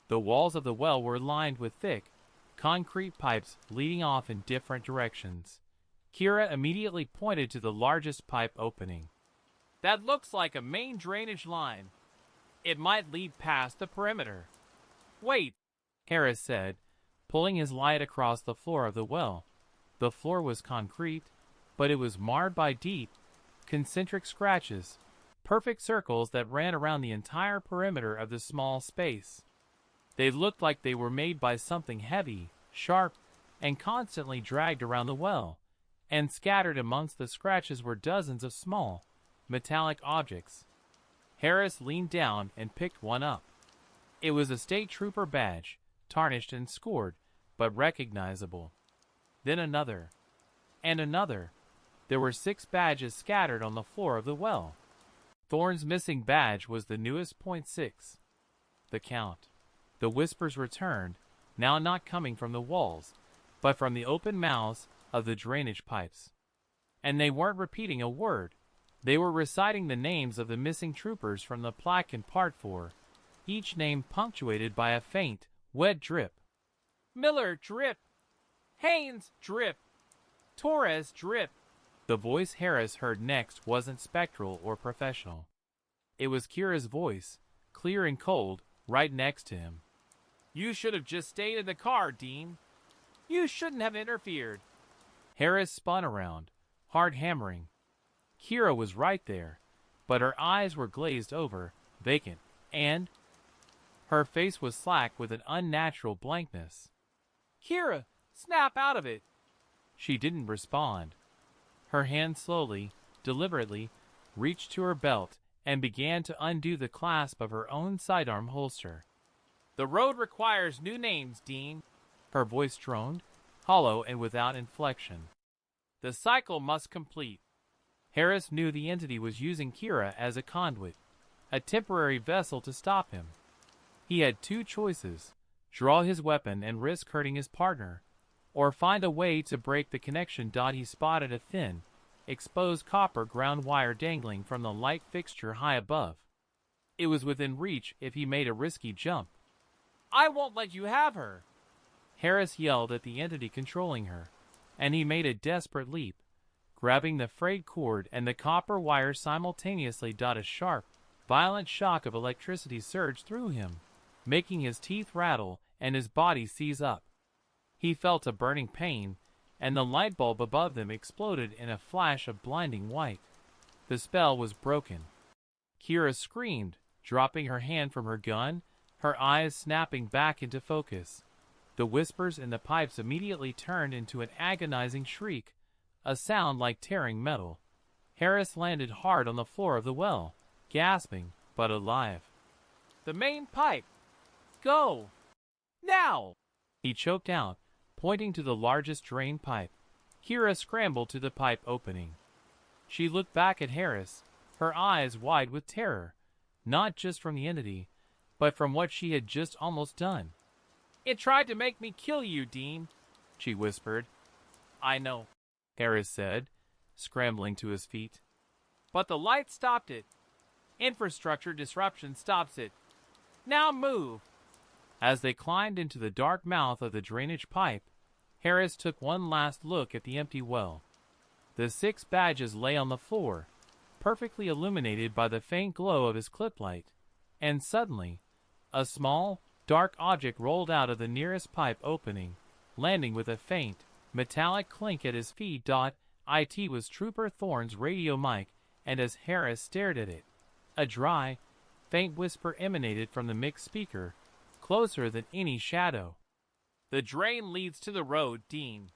The walls of the well were lined with thick, concrete pipes leading off in different directions. Kira immediately pointed to the largest pipe opening. That looks like a main drainage line. It might lead past the perimeter. Wait, Harris said, pulling his light across the floor of the well. The floor was concrete, but it was marred by deep, concentric scratches, perfect circles that ran around the entire perimeter of the small space. They looked like they were made by something heavy, sharp, and constantly dragged around the well, and scattered amongst the scratches were dozens of small, metallic objects. Harris leaned down and picked one up. It was a state trooper badge, tarnished and scored, but recognizable. Then another, and another. There were 6 badges scattered on the floor of the well. Thorne's missing badge was the newest .6. The count. The whispers returned, now not coming from the walls, but from the open mouths of the drainage pipes. And they weren't repeating a word. They were reciting the names of the missing troopers from the plaque in Part 4, each name punctuated by a faint, wet drip. Miller, drip. Haynes, drip. Torres, drip. The voice Harris heard next wasn't spectral or professional. It was Kira's voice, clear and cold, right next to him. You should have just stayed in the car, Dean. You shouldn't have interfered. Harris spun around, hard hammering. Kira was right there, but her eyes were glazed over, vacant, and Her face was slack with an unnatural blankness. "Kira, snap out of it!" She didn't respond. Her hand slowly, deliberately, reached to her belt and began to undo the clasp of her own sidearm holster. "The road requires new names, Dean." Her voice droned, hollow and without inflection. "The cycle must complete." Harris knew the entity was using Kira as a conduit, a temporary vessel to stop him. He had two choices: draw his weapon and risk hurting his partner, or find a way to break the connection. He spotted a thin, exposed copper ground wire dangling from the light fixture high above. It was within reach if he made a risky jump. "I won't let you have her!" Harris yelled at the entity controlling her, and he made a desperate leap, grabbing the frayed cord and the copper wire simultaneously. A sharp, violent shock of electricity surged through him, making his teeth rattle and his body seize up. He felt a burning pain, and the light bulb above them exploded in a flash of blinding white. The spell was broken. Kira screamed, dropping her hand from her gun, her eyes snapping back into focus. The whispers in the pipes immediately turned into an agonizing shriek, a sound like tearing metal. Harris landed hard on the floor of the well, gasping, but alive. "The main pipe! Go! Now!" he choked out, pointing to the largest drain pipe. Kira scrambled to the pipe opening. She looked back at Harris, her eyes wide with terror, not just from the entity, but from what she had just almost done. "It tried to make me kill you, Dean," she whispered. "I know," Harris said, scrambling to his feet. "But the light stopped it. Infrastructure disruption stops it. Now move!" As they climbed into the dark mouth of the drainage pipe, Harris took one last look at the empty well. The 6 badges lay on the floor, perfectly illuminated by the faint glow of his clip light, and suddenly, a small, dark object rolled out of the nearest pipe opening, landing with a faint, metallic clink at his feet. It was Trooper Thorne's radio mic, and as Harris stared at it, a dry, faint whisper emanated from the mixed speaker, closer than any shadow. "The drain leads to the road, Dean.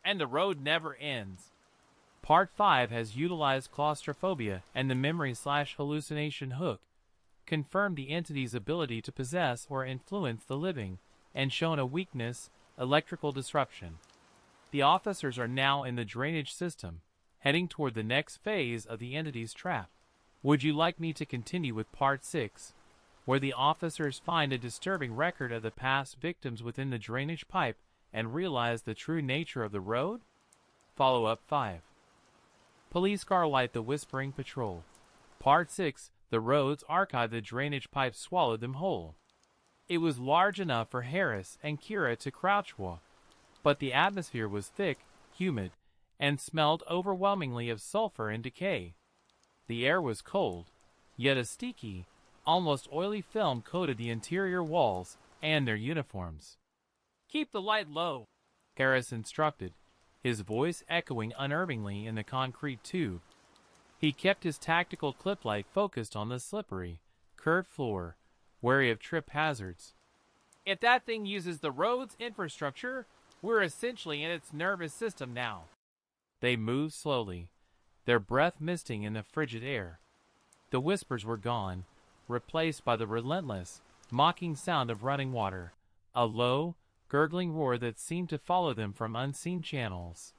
And the road never ends." Part 5 has utilized claustrophobia and the memory/hallucination hook, confirmed the entity's ability to possess or influence the living, and shown a weakness, electrical disruption. The officers are now in the drainage system, heading toward the next phase of the entity's trap. Would you like me to continue with Part 6, where the officers find a disturbing record of the past victims within the drainage pipe and realize the true nature of the road? Follow-up 5. Police car light the whispering patrol. Part 6, the roads archive. The drainage pipe swallowed them whole. It was large enough for Harris and Kira to crouch walk, but the atmosphere was thick, humid, and smelled overwhelmingly of sulfur and decay. The air was cold, yet a sticky, almost oily film coated the interior walls and their uniforms. "Keep the light low," Harris instructed, his voice echoing unnervingly in the concrete tube. He kept his tactical clip light focused on the slippery, curved floor, wary of trip hazards. "If that thing uses the road's infrastructure, we're essentially in its nervous system now." They moved slowly, their breath misting in the frigid air. The whispers were gone, replaced by the relentless, mocking sound of running water, a low, gurgling roar that seemed to follow them from unseen channels.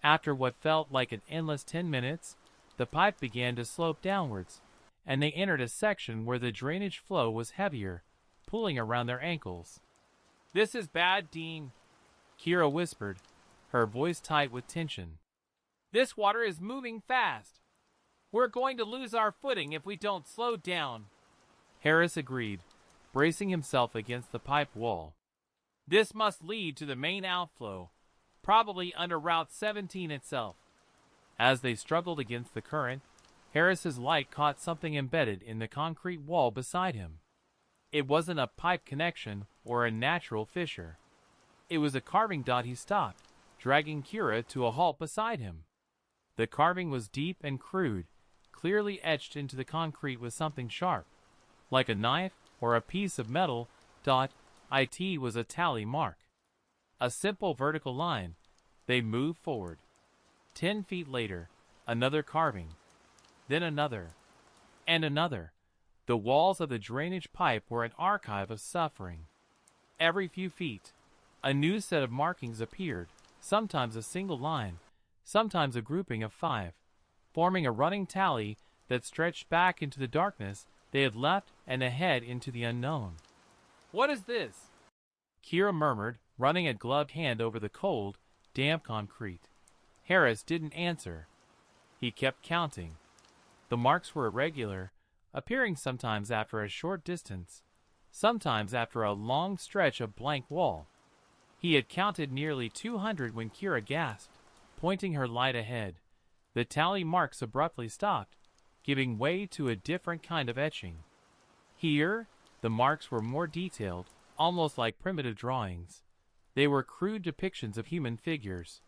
After what felt like an endless 10 minutes, the pipe began to slope downwards, and they entered a section where the drainage flow was heavier, pulling around their ankles. "This is bad, Dean," Kira whispered, her voice tight with tension. "This water is moving fast. We're going to lose our footing if we don't slow down." Harris agreed, bracing himself against the pipe wall. "This must lead to the main outflow, probably under Route 17 itself." As they struggled against the current, Harris's light caught something embedded in the concrete wall beside him. It wasn't a pipe connection or a natural fissure. It was a carving. He stopped, dragging Kira to a halt beside him. The carving was deep and crude, clearly etched into the concrete with something sharp, like a knife, or a piece of metal. It was a tally mark. A simple vertical line. They moved forward. 10 feet later, another carving. Then another. And another. The walls of the drainage pipe were an archive of suffering. Every few feet, a new set of markings appeared, sometimes a single line, sometimes a grouping of 5, forming a running tally that stretched back into the darkness they had left and ahead into the unknown. "What is this?" Kira murmured, running a gloved hand over the cold, damp concrete. Harris didn't answer. He kept counting. The marks were irregular, appearing sometimes after a short distance, sometimes after a long stretch of blank wall. He had counted nearly 200 when Kira gasped, pointing her light ahead. The tally marks abruptly stopped, giving way to a different kind of etching. Here, the marks were more detailed, almost like primitive drawings. They were crude depictions of human figures.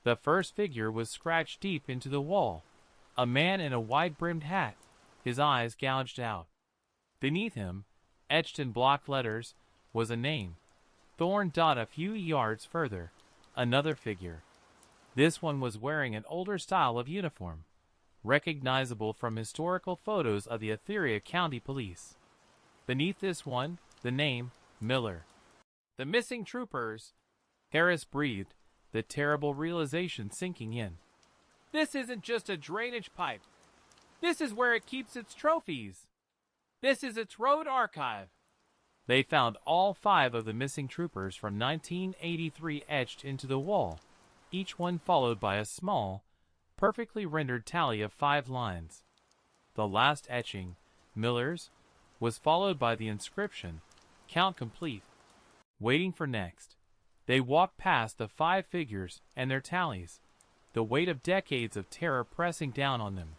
The first figure was scratched deep into the wall, a man in a wide-brimmed hat, his eyes gouged out. Beneath him, etched in block letters, was a name. Thorne. A few yards further, another figure. This one was wearing an older style of uniform, recognizable from historical photos of the Etheria County Police. Beneath this one, the name, Miller. "The missing troopers," Harris breathed, the terrible realization sinking in. "This isn't just a drainage pipe. This is where it keeps its trophies. This is its road archive." They found all 5 of the missing troopers from 1983 etched into the wall, each one followed by a small, perfectly rendered tally of 5 lines. The last etching, Miller's, was followed by the inscription, "Count complete." Waiting for next, they walked past the 5 figures and their tallies, the weight of decades of terror pressing down on them.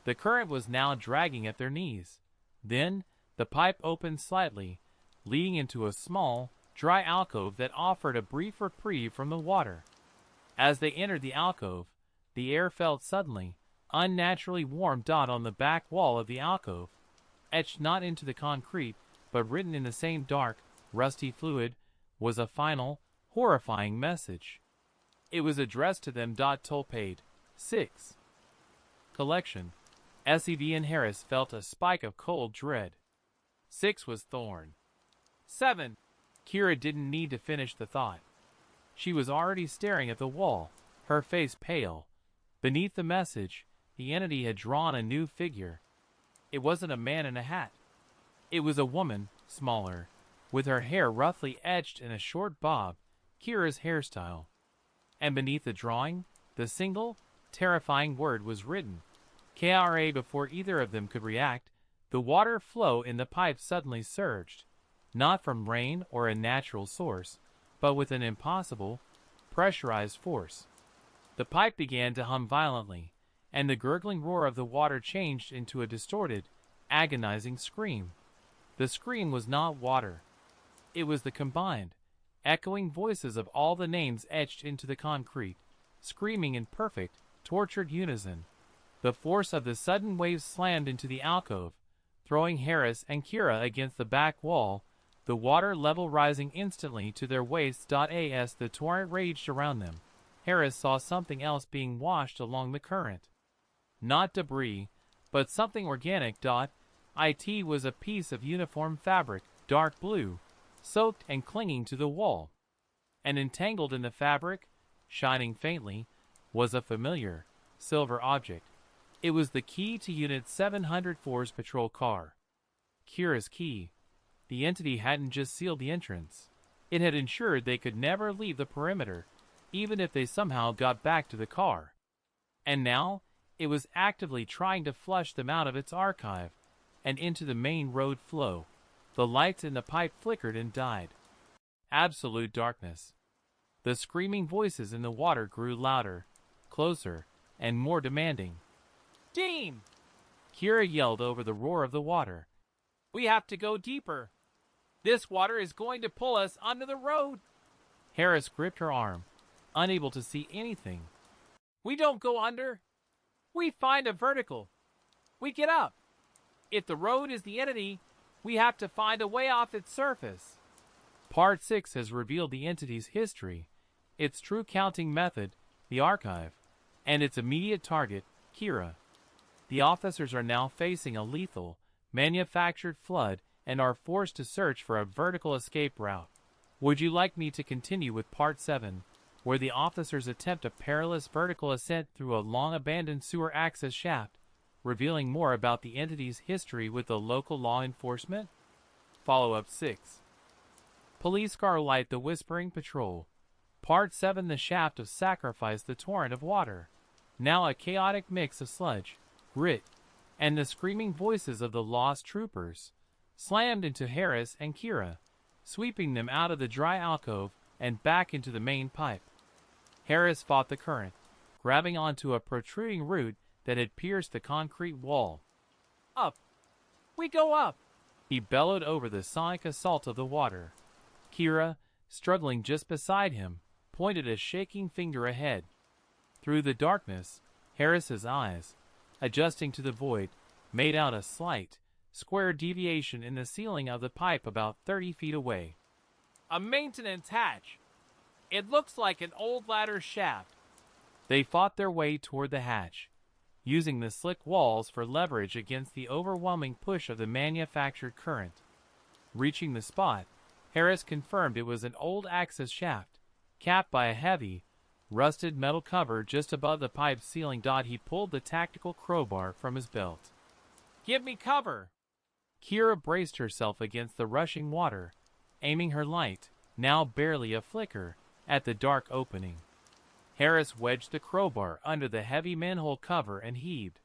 The current was now dragging at their knees. Then, the pipe opened slightly, leading into a small, dry alcove that offered a brief reprieve from the water. As they entered the alcove, the air felt suddenly, unnaturally warm. On the back wall of the alcove, etched not into the concrete, but written in the same dark, rusty fluid, was a final, horrifying message. It was addressed to them. Tolpaid. 6. Collection. SEV and Harris felt a spike of cold dread. 6 was Thorne. 7. Kira didn't need to finish the thought. She was already staring at the wall, her face pale. Beneath the message, the entity had drawn a new figure. It wasn't a man in a hat. It was a woman, smaller, with her hair roughly etched in a short bob, Kira's hairstyle. And beneath the drawing, the single, terrifying word was written. Kra. Before either of them could react, the water flow in the pipe suddenly surged, not from rain or a natural source, but with an impossible, pressurized force. The pipe began to hum violently, and the gurgling roar of the water changed into a distorted, agonizing scream. The scream was not water. It was the combined, echoing voices of all the names etched into the concrete, screaming in perfect, tortured unison. The force of the sudden wave slammed into the alcove, throwing Harris and Kira against the back wall, the water level rising instantly to their waists. As the torrent raged around them, Harris saw something else being washed along the current. Not debris, but something organic. It was a piece of uniform fabric, dark blue, soaked and clinging to the wall. And entangled in the fabric, shining faintly, was a familiar, silver object. It was the key to Unit 704's patrol car. Kira's key. The entity hadn't just sealed the entrance. It had ensured they could never leave the perimeter, even if they somehow got back to the car. And now, it was actively trying to flush them out of its archive and into the main road flow. The lights in the pipe flickered and died. Absolute darkness. The screaming voices in the water grew louder, closer, and more demanding. "Team!" Kira yelled over the roar of the water. "We have to go deeper. This water is going to pull us onto the road." Harris gripped her arm, unable to see anything. "We don't go under. We find a vertical. We get up. If the road is the entity, We have to find a way off its surface. Part 6 has revealed the entity's history, its true counting method, the archive, and its immediate target, Kira. The officers are now facing a lethal, manufactured flood and are forced to search for a vertical escape route. Would you like me to continue with Part 7, where the officers attempt a perilous vertical ascent through a long-abandoned sewer access shaft, revealing more about the entity's history with the local law enforcement? Follow-up 6. Police car light the Whispering Patrol. Part 7 The Shaft of Sacrifice the torrent of water. Now a chaotic mix of sludge, grit, and the screaming voices of the lost troopers, slammed into Harris and Kira, sweeping them out of the dry alcove and back into the main pipe. Harris fought the current, grabbing onto a protruding root that had pierced the concrete wall. Up! We go up! He bellowed over the sonic assault of the water. Kira, struggling just beside him, pointed a shaking finger ahead. Through the darkness, Harris's eyes, adjusting to the void, made out a slight, square deviation in the ceiling of the pipe about 30 feet away. A maintenance hatch! It looks like an old ladder shaft. They fought their way toward the hatch, using the slick walls for leverage against the overwhelming push of the manufactured current. Reaching the spot, Harris confirmed it was an old access shaft, capped by a heavy, rusted metal cover just above the pipe's ceiling. He pulled the tactical crowbar from his belt. Give me cover! Kira braced herself against the rushing water, aiming her light, now barely a flicker, at the dark opening. Harris wedged the crowbar under the heavy manhole cover and heaved.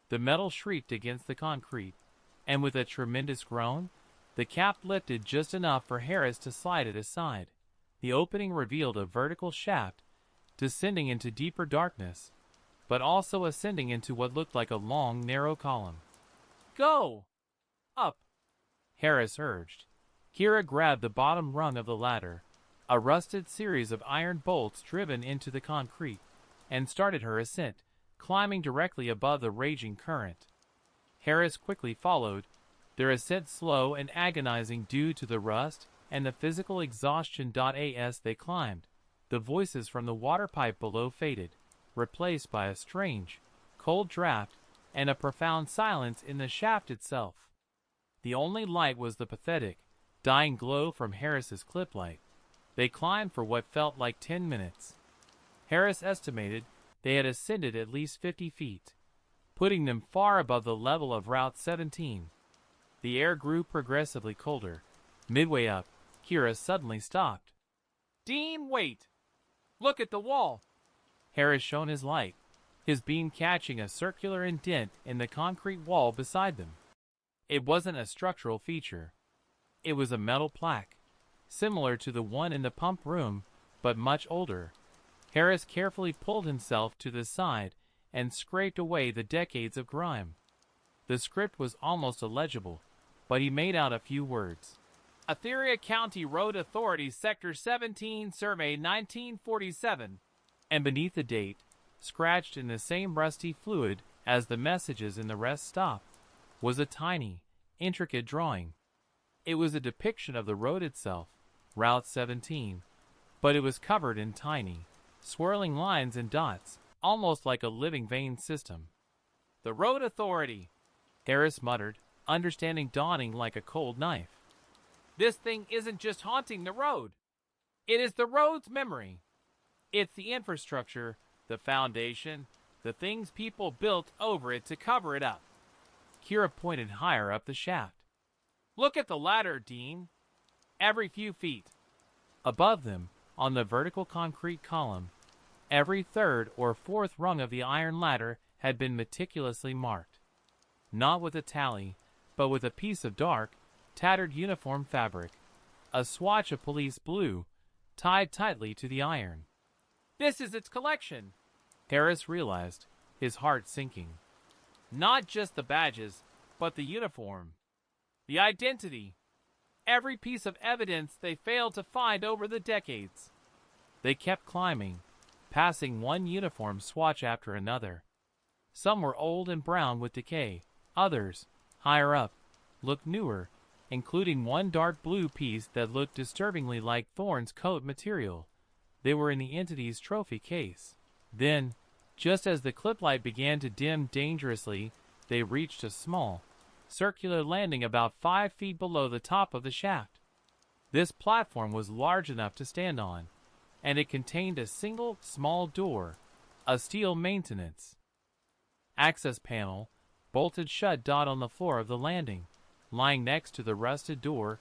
The metal shrieked against the concrete, and with a tremendous groan, the cap lifted just enough for Harris to slide it aside. The opening revealed a vertical shaft, descending into deeper darkness, but also ascending into what looked like a long, narrow column. Go! Up! Harris urged. Kira grabbed the bottom rung of the ladder, a rusted series of iron bolts driven into the concrete, and started her ascent, climbing directly above the raging current. Harris quickly followed, their ascent slow and agonizing due to the rust and the physical exhaustion. As they climbed, the voices from the water pipe below faded, replaced by a strange, cold draft and a profound silence in the shaft itself. The only light was the pathetic, dying glow from Harris's clip light. They climbed for what felt like 10 minutes. Harris estimated they had ascended at least 50 feet, putting them far above the level of Route 17. The air grew progressively colder. Midway up, Kira suddenly stopped. Dean, wait! Look at the wall! Harris shone his light, his beam catching a circular indent in the concrete wall beside them. It wasn't a structural feature. It was a metal plaque, similar to the one in the pump room, but much older. Harris carefully pulled himself to the side and scraped away the decades of grime. The script was almost illegible, but he made out a few words. Etheria County Road Authority Sector 17 Survey 1947. And beneath the date, scratched in the same rusty fluid as the messages in the rest stop, was a tiny, intricate drawing. It was a depiction of the road itself, Route 17, but it was covered in tiny, swirling lines and dots, almost like a living vein system. The Road Authority, Harris muttered, understanding dawning like a cold knife. This thing isn't just haunting the road. It is the road's memory. It's the infrastructure, the foundation, the things people built over it to cover it up. Kira pointed higher up the shaft. Look at the ladder, Dean. Every few feet. Above them, on the vertical concrete column, every third or fourth rung of the iron ladder had been meticulously marked. Not with a tally, but with a piece of dark, tattered uniform fabric, a swatch of police blue, tied tightly to the iron. This is its collection, Harris realized, his heart sinking. Not just the badges, but the uniform. The identity. Every piece of evidence they failed to find over the decades. They kept climbing, passing one uniform swatch after another. Some were old and brown with decay. Others, higher up, looked newer, including one dark blue piece that looked disturbingly like Thorne's coat material. They were in the entity's trophy case. Then, just as the clip light began to dim dangerously, they reached a small, circular landing about 5 feet below the top of the shaft. This platform was large enough to stand on, and it contained a single small door, a steel maintenance access panel, bolted shut. On the floor of the landing, lying next to the rusted door,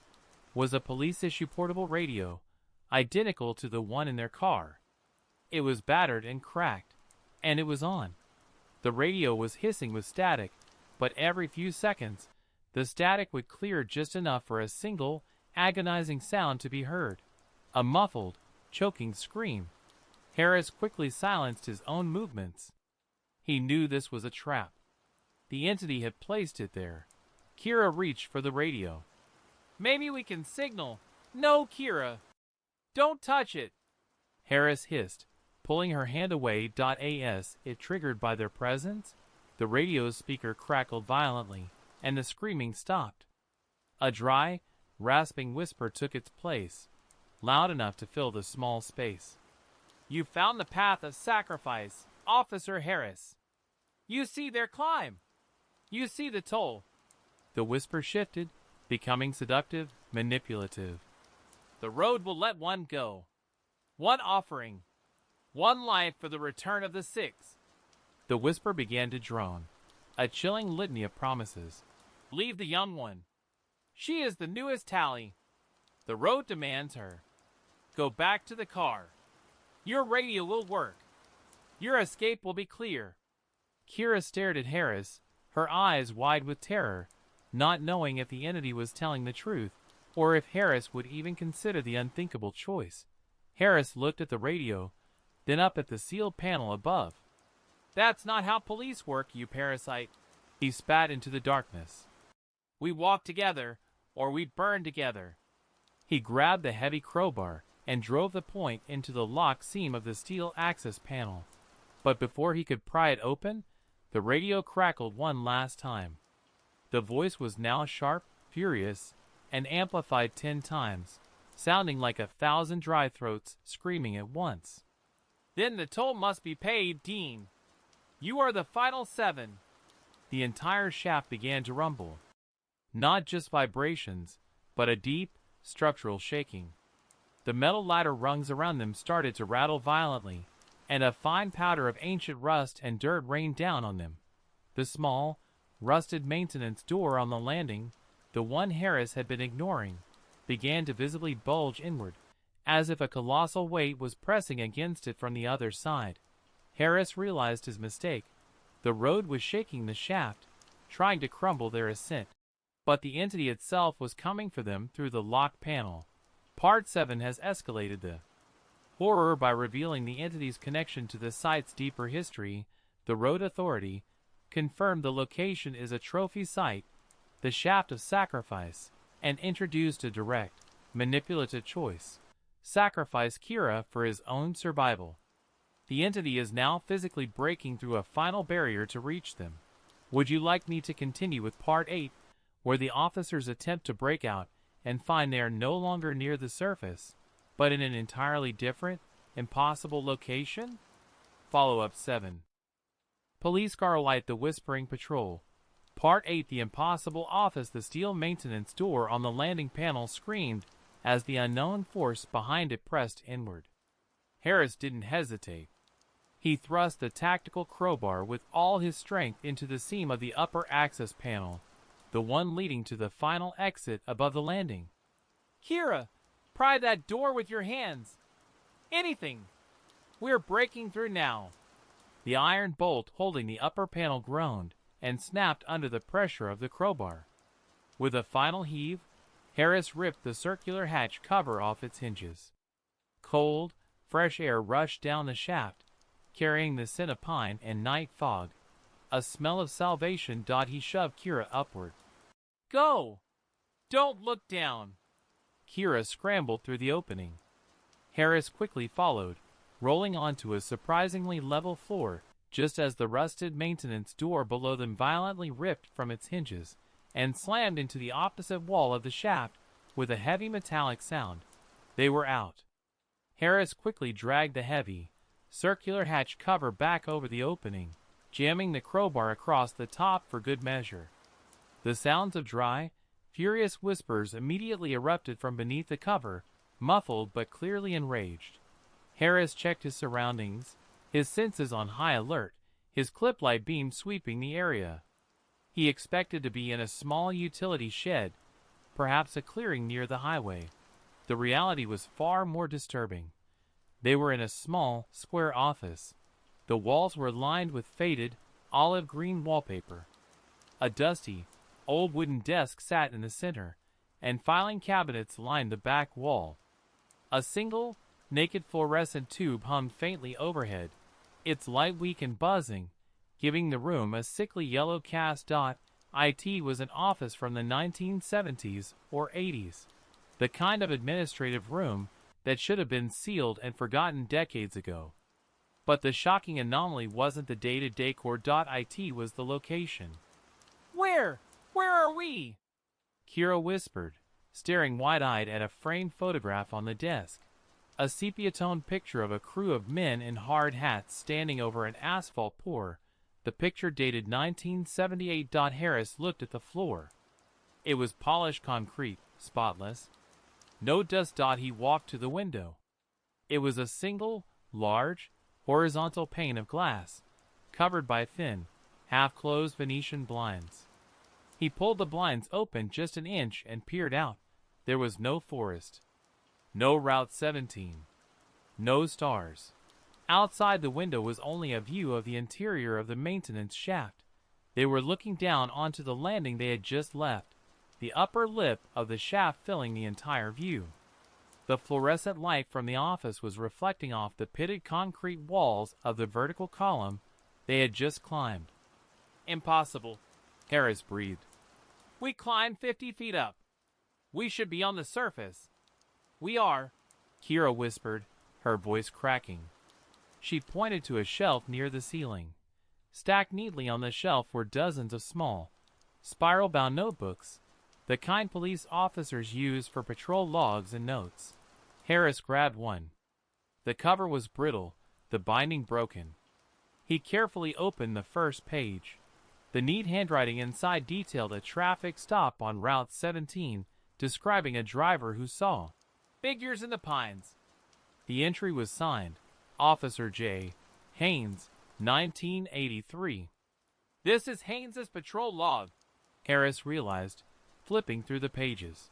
was a police-issue portable radio, identical to the one in their car. It was battered and cracked, and it was on. The radio was hissing with static, but every few seconds, the static would clear just enough for a single, agonizing sound to be heard. A muffled, choking scream. Harris quickly silenced his own movements. He knew this was a trap. The entity had placed it there. Kira reached for the radio. "Maybe we can signal." "No, Kira. Don't touch it," Harris hissed, pulling her hand away. As if triggered by their presence, the radio's speaker crackled violently, and the screaming stopped. A dry, rasping whisper took its place, loud enough to fill the small space. "You found the path of sacrifice, Officer Harris. You see their climb. You see the toll." The whisper shifted, becoming seductive, manipulative. "The road will let one go. One offering. One life for the return of the 6." The whisper began to drone, a chilling litany of promises. "Leave the young one. She is the newest tally. The road demands her. Go back to the car. Your radio will work. Your escape will be clear." Kira stared at Harris, her eyes wide with terror, not knowing if the entity was telling the truth, or if Harris would even consider the unthinkable choice. Harris looked at the radio, then up at the sealed panel above. "That's not how police work, you parasite." He spat into the darkness. "We walk together, or we burn together." He grabbed the heavy crowbar and drove the point into the locked seam of the steel access panel. But before he could pry it open, the radio crackled one last time. The voice was now sharp, furious, and amplified 10 times, sounding like 1,000 dry throats screaming at once. "Then the toll must be paid, Dean. You are the final 7. The entire shaft began to rumble. Not just vibrations, but a deep, structural shaking. The metal ladder rungs around them started to rattle violently, and a fine powder of ancient rust and dirt rained down on them. The small, rusted maintenance door on the landing, the one Harris had been ignoring, began to visibly bulge inward, as if a colossal weight was pressing against it from the other side. Harris realized his mistake. The road was shaking the shaft, trying to crumble their ascent, but the entity itself was coming for them through the locked panel. Part 7 has escalated the horror by revealing the entity's connection to the site's deeper history. The Road Authority confirmed the location is a trophy site, the shaft of sacrifice, and introduced a direct, manipulative choice. Sacrifice Kira for his own survival. The entity is now physically breaking through a final barrier to reach them. Would you like me to continue with Part 8, where the officers attempt to break out and find they are no longer near the surface, but in an entirely different, impossible location? Follow-up 7. Police car light the whispering patrol. Part 8. The impossible office. The steel maintenance door on the landing panel screamed as the unknown force behind it pressed inward. Harris didn't hesitate. He thrust the tactical crowbar with all his strength into the seam of the upper access panel, the one leading to the final exit above the landing. "Kira, pry that door with your hands. Anything. We're breaking through now." The iron bolt holding the upper panel groaned and snapped under the pressure of the crowbar. With a final heave, Harris ripped the circular hatch cover off its hinges. Cold, fresh air rushed down the shaft, carrying the scent of pine and night fog. A smell of salvation. He shoved Kira upward. "Go! Don't look down!" Kira scrambled through the opening. Harris quickly followed, rolling onto a surprisingly level floor just as the rusted maintenance door below them violently ripped from its hinges and slammed into the opposite wall of the shaft with a heavy metallic sound. They were out. Harris quickly dragged the heavy, circular hatch cover back over the opening, jamming the crowbar across the top for good measure. The sounds of dry, furious whispers immediately erupted from beneath the cover, muffled but clearly enraged. Harris checked his surroundings, his senses on high alert, his clip light beam sweeping the area. He expected to be in a small utility shed, perhaps a clearing near the highway. The reality was far more disturbing. They were in a small, square office. The walls were lined with faded, olive green wallpaper. A dusty, old wooden desk sat in the center, and filing cabinets lined the back wall. A single, naked fluorescent tube hummed faintly overhead, its light weak and buzzing, giving the room a sickly yellow cast. It was an office from the 1970s or 80s, the kind of administrative room that should have been sealed and forgotten decades ago. But the shocking anomaly wasn't the dated decor. It was the location. Where are we? Kira whispered, staring wide-eyed at a framed photograph on the desk. A sepia-toned picture of a crew of men in hard hats standing over an asphalt pour. The picture dated 1978. Harris looked at the floor. It was polished concrete, spotless. No dust. He walked to the window. It was a single, large, horizontal pane of glass, covered by thin, half-closed Venetian blinds. He pulled the blinds open just an inch and peered out. There was no forest. No Route 17. No stars. Outside the window was only a view of the interior of the maintenance shaft. They were looking down onto the landing they had just left, the upper lip of the shaft filling the entire view. The fluorescent light from the office was reflecting off the pitted concrete walls of the vertical column they had just climbed. Impossible, Harris breathed. We climbed 50 feet up. We should be on the surface. We are, Kira whispered, her voice cracking. She pointed to a shelf near the ceiling. Stacked neatly on the shelf were dozens of small, spiral-bound notebooks, the kind police officers use for patrol logs and notes. Harris grabbed one. The cover was brittle, the binding broken. He carefully opened the first page. The neat handwriting inside detailed a traffic stop on Route 17, describing a driver who saw figures in the pines. The entry was signed, Officer J. Haynes, 1983. This is Haynes's patrol log, Harris realized, flipping through the pages.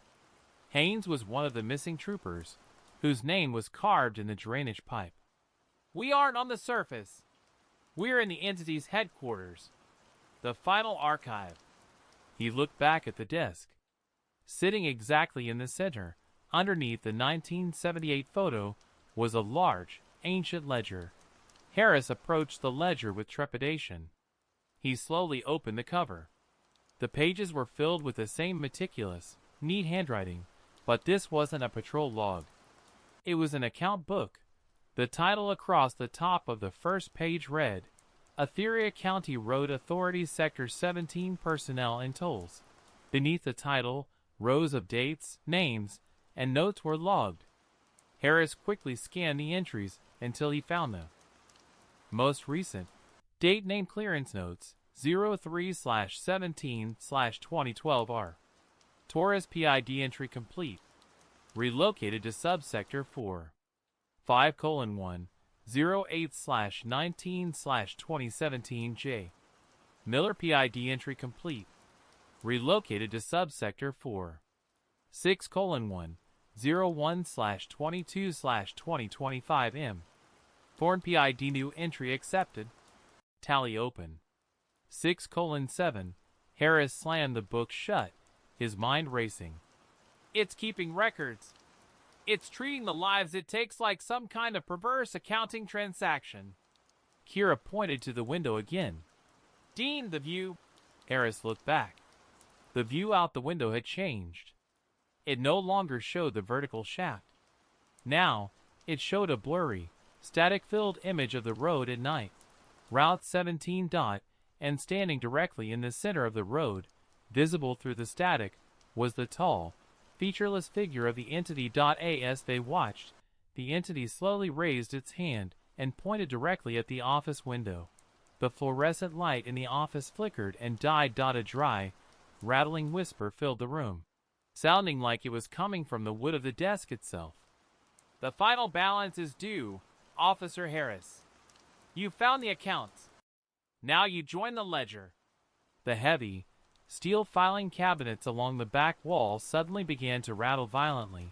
Haynes was one of the missing troopers, whose name was carved in the drainage pipe. We aren't on the surface. We're in the entity's headquarters. The final archive. He looked back at the desk. Sitting exactly in the center, underneath the 1978 photo, was a large, ancient ledger. Harris approached the ledger with trepidation. He slowly opened the cover. The pages were filled with the same meticulous, neat handwriting, but this wasn't a patrol log. It was an account book. The title across the top of the first page read, Etheria County Road Authority Sector 17 Personnel and Tolls. Beneath the title, rows of dates, names, and notes were logged. Harris quickly scanned the entries until he found them. Most recent, date name clearance notes, 03/17/2012R. Torres PID entry complete. Relocated to subsector 4. 5:1, 08/19/2017J. Miller PID entry complete. Relocated to subsector 4. 6:1, 01/22/2025M. Thorne PID new entry accepted. Tally open. 6:7. Harris slammed the book shut, his mind racing. It's keeping records. It's treating the lives it takes like some kind of perverse accounting transaction. Kira pointed to the window again. Dean, the view. Harris looked back. The view out the window had changed. It no longer showed the vertical shaft. Now, it showed a blurry, static-filled image of the road at night. Route 17. And standing directly in the center of the road, Visible through the static was the tall, featureless figure of the entity. As they watched, the entity slowly raised its hand and pointed directly at the office window. The fluorescent light in the office flickered and died. A dry, rattling whisper filled the room, sounding like it was coming from the wood of the desk itself. "The final balance is due, Officer Harris. You found the accounts. Now you join the ledger." The heavy, steel filing cabinets along the back wall suddenly began to rattle violently,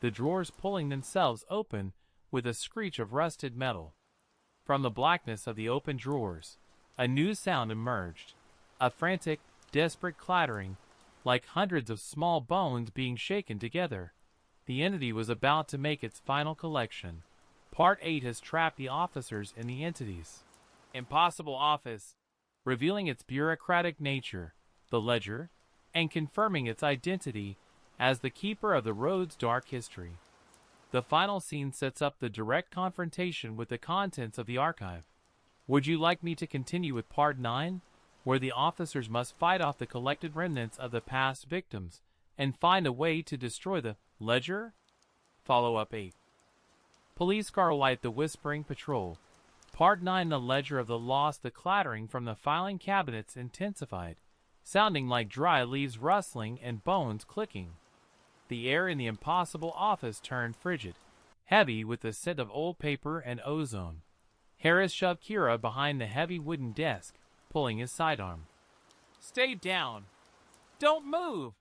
the drawers pulling themselves open with a screech of rusted metal. From the blackness of the open drawers, a new sound emerged, a frantic, desperate clattering, like hundreds of small bones being shaken together. The entity was about to make its final collection. Part 8 has trapped the officers in the entity's impossible office, revealing its bureaucratic nature, the ledger, and confirming its identity as the keeper of the road's dark history. The final scene sets up the direct confrontation with the contents of the archive. Would you like me to continue with Part 9, where the officers must fight off the collected remnants of the past victims and find a way to destroy the ledger? Follow-up 8. Police car light the whispering patrol. Part 9. The ledger of the lost. The clattering from the filing cabinets intensified, sounding like dry leaves rustling and bones clicking. The air in the impossible office turned frigid, heavy with the scent of old paper and ozone. Harris shoved Kira behind the heavy wooden desk, pulling his sidearm. "Stay down! Don't move!"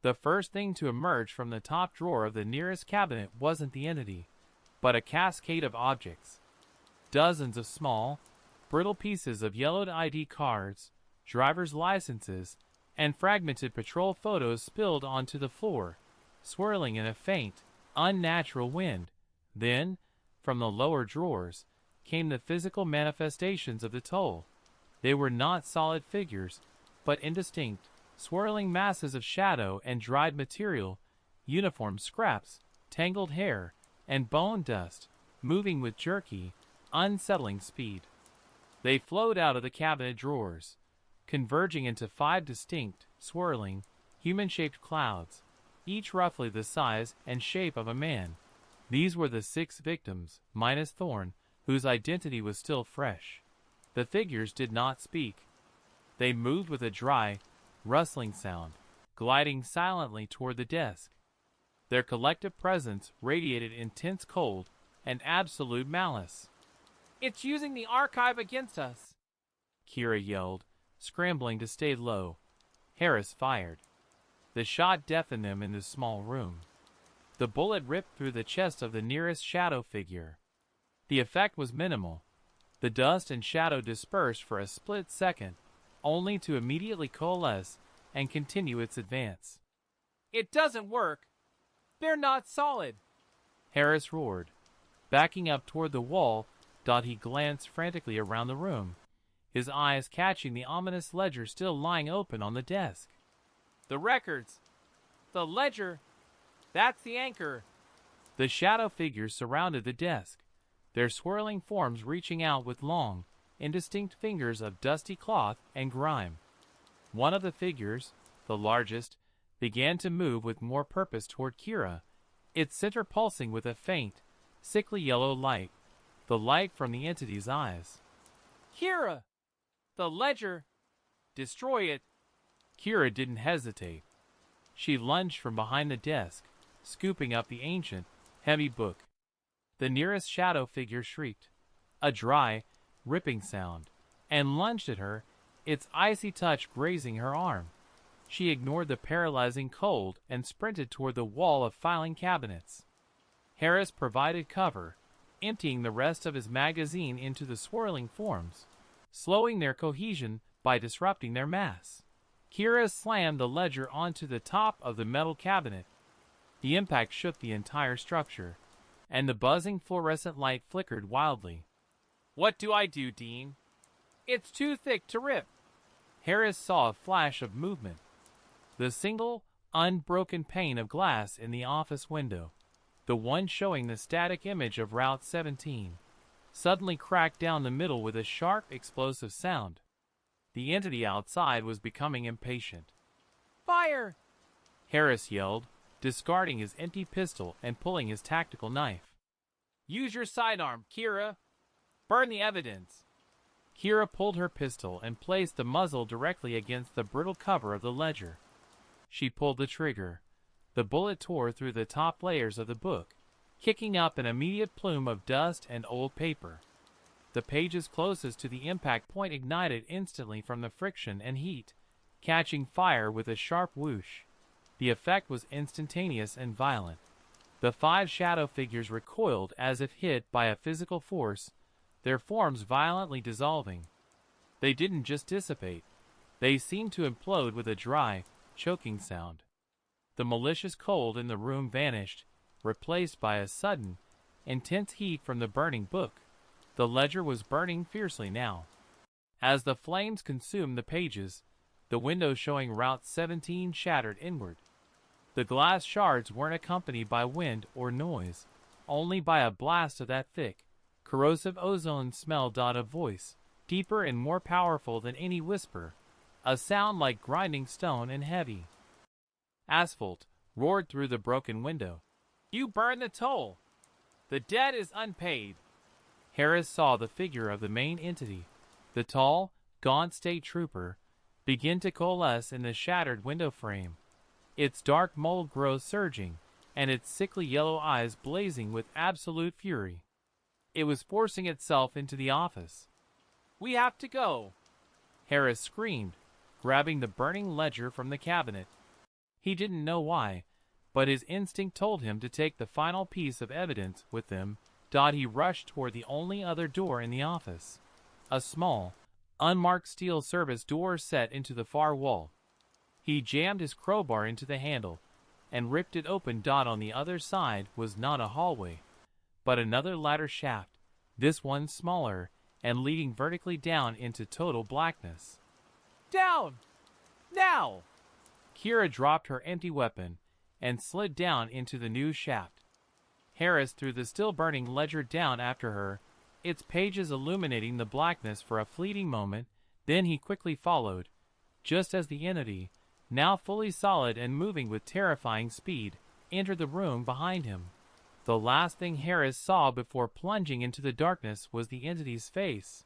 The first thing to emerge from the top drawer of the nearest cabinet wasn't the entity, but a cascade of objects. Dozens of small, brittle pieces of yellowed ID cards, driver's licenses, and fragmented patrol photos spilled onto the floor, swirling in a faint, unnatural wind. Then, from the lower drawers, came the physical manifestations of the toll. They were not solid figures, but indistinct, swirling masses of shadow and dried material, uniform scraps, tangled hair, and bone dust, moving with jerky, unsettling speed. They flowed out of the cabinet drawers, converging into 5 distinct, swirling, human-shaped clouds, each roughly the size and shape of a man. These were the 6 victims, minus Thorne, whose identity was still fresh. The figures did not speak. They moved with a dry, rustling sound, gliding silently toward the desk. Their collective presence radiated intense cold and absolute malice. "It's using the archive against us," Kira yelled, scrambling to stay low. Harris fired. The shot deafened them in the small room. The bullet ripped through the chest of the nearest shadow figure. The effect was minimal. The dust and shadow dispersed for a split second, only to immediately coalesce and continue its advance. "It doesn't work. They're not solid," Harris roared. Backing up toward the wall, he glanced frantically around the room, his eyes catching the ominous ledger still lying open on the desk. "The records! The ledger! That's the anchor!" The shadow figures surrounded the desk, their swirling forms reaching out with long, indistinct fingers of dusty cloth and grime. One of the figures, the largest, began to move with more purpose toward Kira, its center pulsing with a faint, sickly yellow light, the light from the entity's eyes. "Kira! The ledger! Destroy it!" Kira didn't hesitate. She lunged from behind the desk, scooping up the ancient, heavy book. The nearest shadow figure shrieked, a dry, ripping sound, and lunged at her, its icy touch grazing her arm. She ignored the paralyzing cold and sprinted toward the wall of filing cabinets. Harris provided cover, emptying the rest of his magazine into the swirling forms, slowing their cohesion by disrupting their mass. Kira slammed the ledger onto the top of the metal cabinet. The impact shook the entire structure, and the buzzing fluorescent light flickered wildly. "What do I do, Dean?" "It's too thick to rip." Harris saw a flash of movement. The single, unbroken pane of glass in the office window, the one showing the static image of Route 17, suddenly cracked down the middle with a sharp, explosive sound. The entity outside was becoming impatient. Fire! Harris yelled, discarding his empty pistol and pulling his tactical knife. Use your sidearm, Kira! Burn the evidence! Kira pulled her pistol and placed the muzzle directly against the brittle cover of the ledger. She pulled the trigger. The bullet tore through the top layers of the book, kicking up an immediate plume of dust and old paper. The pages closest to the impact point ignited instantly from the friction and heat, catching fire with a sharp whoosh. The effect was instantaneous and violent. The 5 shadow figures recoiled as if hit by a physical force, their forms violently dissolving. They didn't just dissipate. They seemed to implode with a dry, choking sound. The malicious cold in the room vanished, replaced by a sudden, intense heat from the burning book. The ledger was burning fiercely now. As the flames consumed the pages, the window showing Route 17 shattered inward. The glass shards weren't accompanied by wind or noise, only by a blast of that thick, corrosive ozone smell. A voice, deeper and more powerful than any whisper, a sound like grinding stone and heavy asphalt, roared through the broken window. You burn the toll! The debt is unpaid! Harris saw the figure of the main entity, the tall, gaunt state trooper, begin to coalesce in the shattered window frame, its dark mold growth surging, and its sickly yellow eyes blazing with absolute fury. It was forcing itself into the office. We have to go! Harris screamed, grabbing the burning ledger from the cabinet. He didn't know why, but his instinct told him to take the final piece of evidence with him. He rushed toward the only other door in the office, a small, unmarked steel service door set into the far wall. He jammed his crowbar into the handle and ripped it open. On the other side was not a hallway, but another ladder shaft, this one smaller and leading vertically down into total blackness. Down! Now! Kira dropped her empty weapon and slid down into the new shaft. Harris threw the still-burning ledger down after her, its pages illuminating the blackness for a fleeting moment. Then he quickly followed, just as the entity, now fully solid and moving with terrifying speed, entered the room behind him. The last thing Harris saw before plunging into the darkness was the entity's face.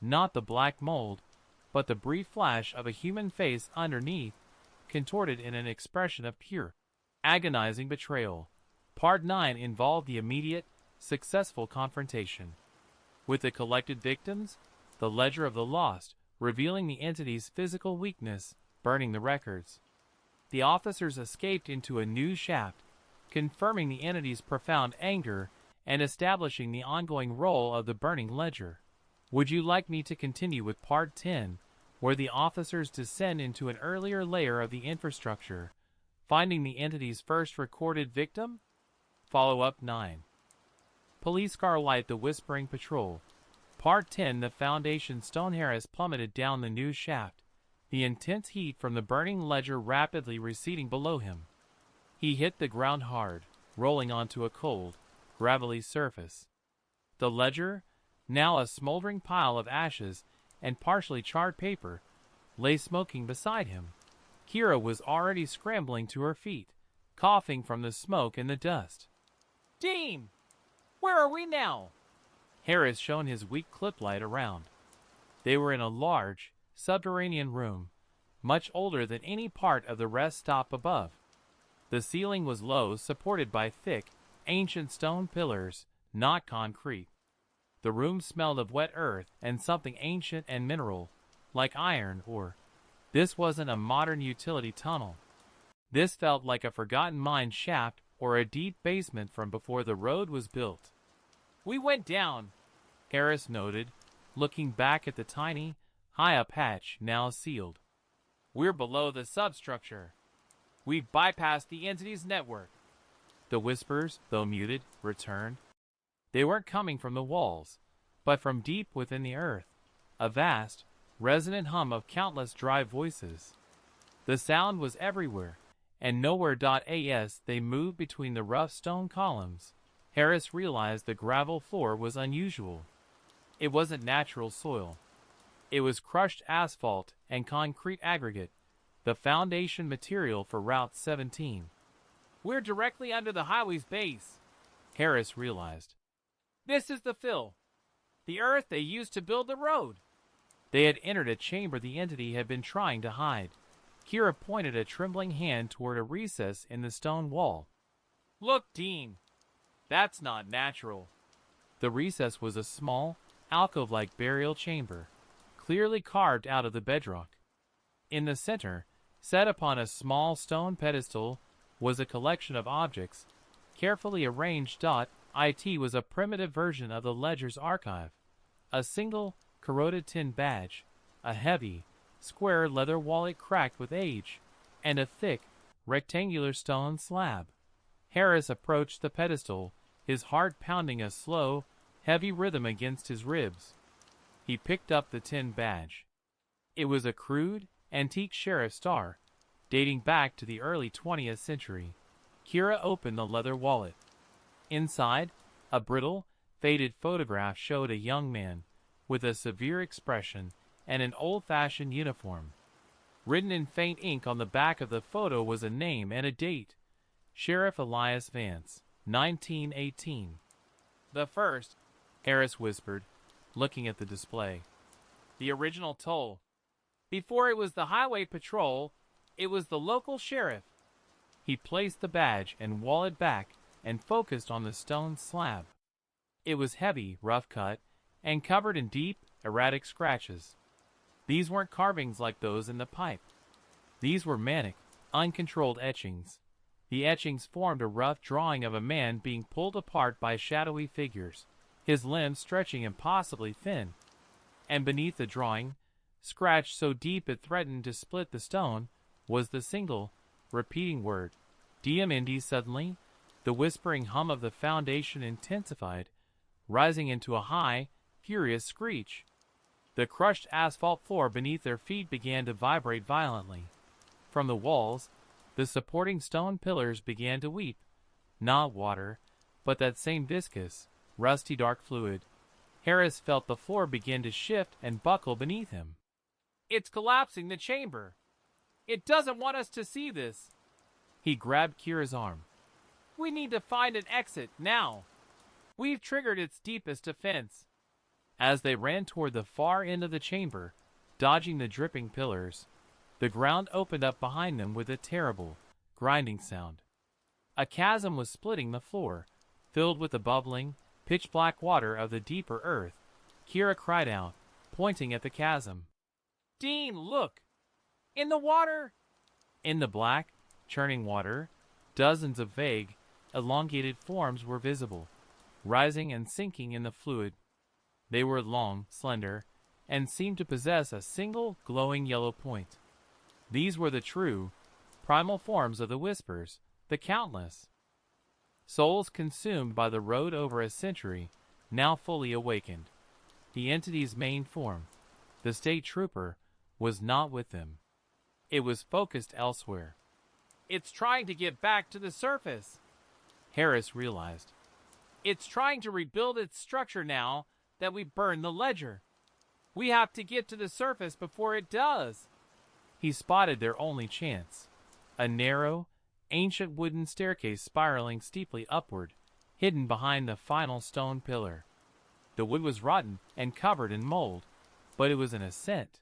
Not the black mold, but the brief flash of a human face underneath, contorted in an expression of pure, agonizing betrayal. Part 9 involved the immediate, successful confrontation with the collected victims, the ledger of the lost, revealing the entity's physical weakness, burning the records. The officers escaped into a new shaft, confirming the entity's profound anger and establishing the ongoing role of the burning ledger. Would you like me to continue with Part 10, where the officers descend into an earlier layer of the infrastructure, finding the entity's first recorded victim? Follow-up 9. Police car light the Whispering Patrol. Part 10. The foundation stone. Harris plummeted down the new shaft, the intense heat from the burning ledger rapidly receding below him. He hit the ground hard, rolling onto a cold, gravelly surface. The ledger, now a smoldering pile of ashes and partially charred paper, lay smoking beside him. Kira was already scrambling to her feet, coughing from the smoke and the dust. Dean! Where are we now? Harris shone his weak clip light around. They were in a large, subterranean room, much older than any part of the rest stop above. The ceiling was low, supported by thick, ancient stone pillars, not concrete. The room smelled of wet earth and something ancient and mineral, like iron ore. This wasn't a modern utility tunnel. This felt like a forgotten mine shaft or a deep basement from before the road was built. We went down, Harris noted, looking back at the tiny, high-up hatch now sealed. We're below the substructure. We've bypassed the entity's network. The whispers, though muted, returned. They weren't coming from the walls, but from deep within the earth, a vast, resonant hum of countless dry voices. The sound was everywhere, and nowhere. As they moved between the rough stone columns, Harris realized the gravel floor was unusual. It wasn't natural soil. It was crushed asphalt and concrete aggregate, the foundation material for Route 17. We're directly under the highway's base, Harris realized. This is the fill. The earth they used to build the road. They had entered a chamber the entity had been trying to hide. Kira pointed a trembling hand toward a recess in the stone wall. Look, Dean. That's not natural. The recess was a small, alcove-like burial chamber, clearly carved out of the bedrock. In the center, set upon a small stone pedestal, was a collection of objects, carefully arranged. It was a primitive version of the ledger's archive. A single, corroded tin badge, a heavy, square leather wallet cracked with age, and a thick, rectangular stone slab. Harris approached the pedestal, his heart pounding a slow, heavy rhythm against his ribs. He picked up the tin badge. It was a crude, antique sheriff's star, dating back to the early 20th century. Kira opened the leather wallet. Inside, a brittle, faded photograph showed a young man, with a severe expression and an old-fashioned uniform. Written in faint ink on the back of the photo was a name and a date. Sheriff Elias Vance, 1918. The first, Harris whispered, looking at the display. The original toll. Before it was the highway patrol, it was the local sheriff. He placed the badge and wallet back and focused on the stone slab. It was heavy, rough cut, and covered in deep, erratic scratches. These weren't carvings like those in the pipe. These were manic, uncontrolled etchings. The etchings formed a rough drawing of a man being pulled apart by shadowy figures, his limbs stretching impossibly thin. And beneath the drawing, scratched so deep it threatened to split the stone, was the single, repeating word, Diamindi. Suddenly, the whispering hum of the foundation intensified, rising into a high, furious screech. The crushed asphalt floor beneath their feet began to vibrate violently. From the walls, the supporting stone pillars began to weep, not water, but that same viscous, rusty dark fluid. Harris felt the floor begin to shift and buckle beneath him. It's collapsing the chamber. It doesn't want us to see this. He grabbed Kira's arm. We need to find an exit, now. We've triggered its deepest defense. As they ran toward the far end of the chamber, dodging the dripping pillars, the ground opened up behind them with a terrible, grinding sound. A chasm was splitting the floor, filled with the bubbling, pitch-black water of the deeper earth. Kira cried out, pointing at the chasm. Dean, look! In the water! In the black, churning water, dozens of vague, elongated forms were visible, rising and sinking in the fluid. They were long, slender, and seemed to possess a single glowing yellow point. These were the true, primal forms of the Whispers, the countless souls consumed by the road over a century, now fully awakened. The entity's main form, the state trooper, was not with them. It was focused elsewhere. It's trying to get back to the surface, Harris realized. It's trying to rebuild its structure now that we burned the ledger. We have to get to the surface before it does. He spotted their only chance, a narrow, ancient wooden staircase spiraling steeply upward, hidden behind the final stone pillar. The wood was rotten and covered in mold, but it was an ascent.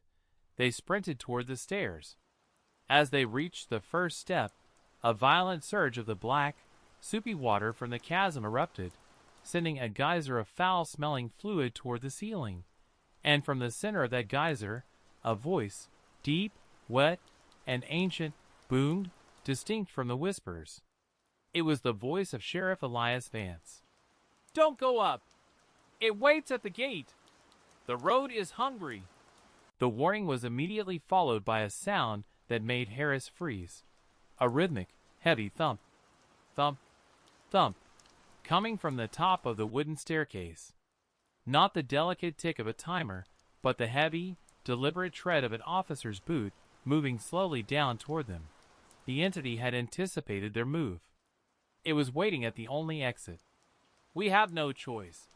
They sprinted toward the stairs. As they reached the first step, a violent surge of the black, soupy water from the chasm erupted, sending a geyser of foul-smelling fluid toward the ceiling. And from the center of that geyser, a voice, deep, wet, and ancient, boomed, distinct from the whispers. It was the voice of Sheriff Elias Vance. Don't go up! It waits at the gate! The road is hungry! The warning was immediately followed by a sound that made Harris freeze. A rhythmic, heavy thump, thump, thump, coming from the top of the wooden staircase. Not the delicate tick of a timer, but the heavy, deliberate tread of an officer's boot moving slowly down toward them. The entity had anticipated their move. It was waiting at the only exit. We have no choice,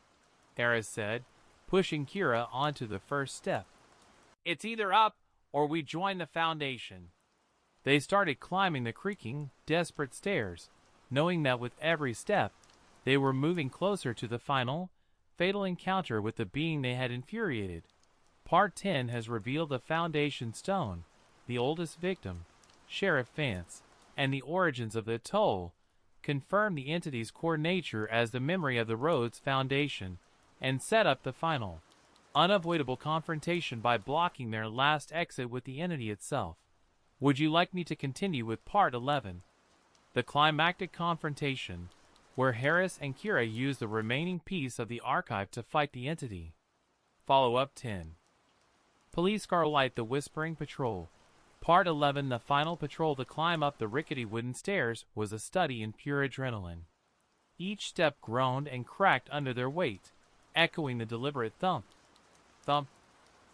Harris said, pushing Kira onto the first step. It's either up or we join the Foundation. They started climbing the creaking, desperate stairs, knowing that with every step, they were moving closer to the final, fatal encounter with the being they had infuriated. Part 10 has revealed the foundation stone, the oldest victim, Sheriff Vance, and the origins of the toll, confirm the entity's core nature as the memory of the road's foundation, and set up the final, unavoidable confrontation by blocking their last exit with the entity itself. Would you like me to continue with Part 11? The climactic confrontation, where Harris and Kira use the remaining piece of the archive to fight the entity. Follow-up 10. Police car light the Whispering Patrol. Part 11. The final patrol to climb up the rickety wooden stairs was a study in pure adrenaline. Each step groaned and cracked under their weight, echoing the deliberate thump, thump,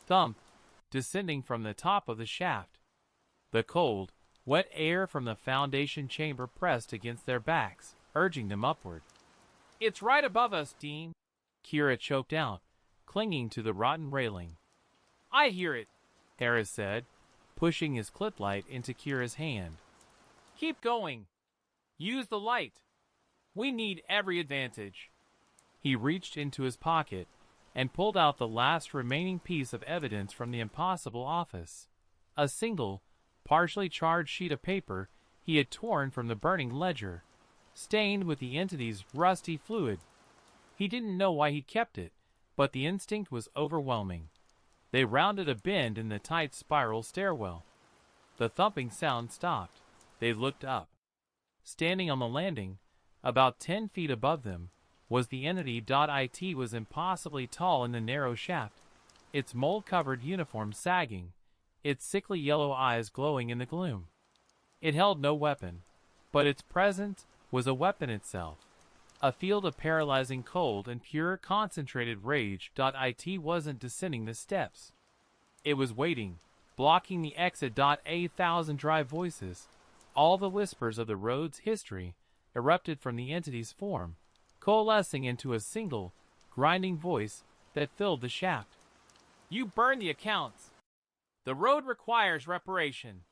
thump, descending from the top of the shaft. The cold, wet air from the foundation chamber pressed against their backs, urging them upward. "It's right above us, Dean," Kira choked out, clinging to the rotten railing. "I hear it," Harris said, pushing his clip light into Kira's hand. "Keep going. Use the light. We need every advantage." He reached into his pocket and pulled out the last remaining piece of evidence from the impossible office. A single, partially charged sheet of paper he had torn from the burning ledger, stained with the entity's rusty fluid. He didn't know why he'd kept it, but the instinct was overwhelming. They rounded a bend in the tight spiral stairwell. The thumping sound stopped. They looked up. Standing on the landing, about 10 feet above them, was the entity. It was impossibly tall in the narrow shaft, its mold-covered uniform sagging, its sickly yellow eyes glowing in the gloom. It held no weapon, but its presence was a weapon itself, a field of paralyzing cold and pure concentrated rage. It wasn't descending the steps. It was waiting, blocking the exit. A thousand dry voices, all the whispers of the road's history, erupted from the entity's form, coalescing into a single, grinding voice that filled the shaft. "You burn the accounts. The road requires reparation.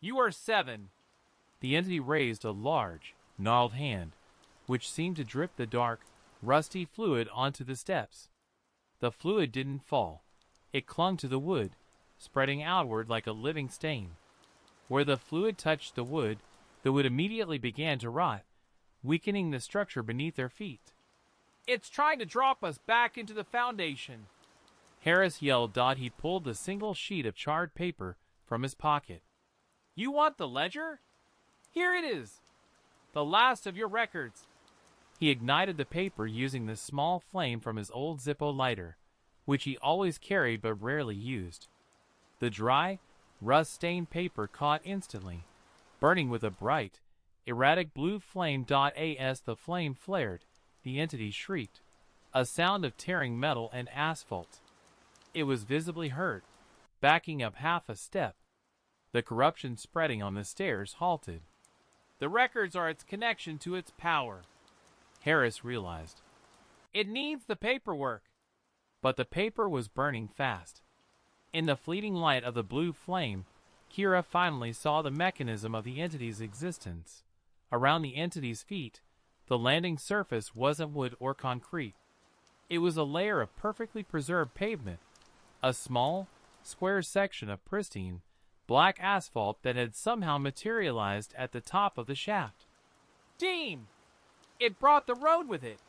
You are 7. The entity raised a large, gnarled hand, which seemed to drip the dark, rusty fluid onto the steps. The fluid didn't fall. It clung to the wood, spreading outward like a living stain. Where the fluid touched the wood immediately began to rot, weakening the structure beneath their feet. "It's trying to drop us back into the foundation," Harris yelled. He pulled the single sheet of charred paper from his pocket. "You want the ledger? Here it is. The last of your records." He ignited the paper using the small flame from his old Zippo lighter, which he always carried but rarely used. The dry, rust-stained paper caught instantly, burning with a bright, erratic blue flame. As the flame flared, the entity shrieked, a sound of tearing metal and asphalt. It was visibly hurt, backing up half a step. The corruption spreading on the stairs halted. "The records are its connection to its power," Harris realized. "It needs the paperwork." But the paper was burning fast. In the fleeting light of the blue flame, Kira finally saw the mechanism of the entity's existence. Around the entity's feet, the landing surface wasn't wood or concrete. It was a layer of perfectly preserved pavement, a small, square section of pristine, black asphalt that had somehow materialized at the top of the shaft. "Dean! It brought the road with it!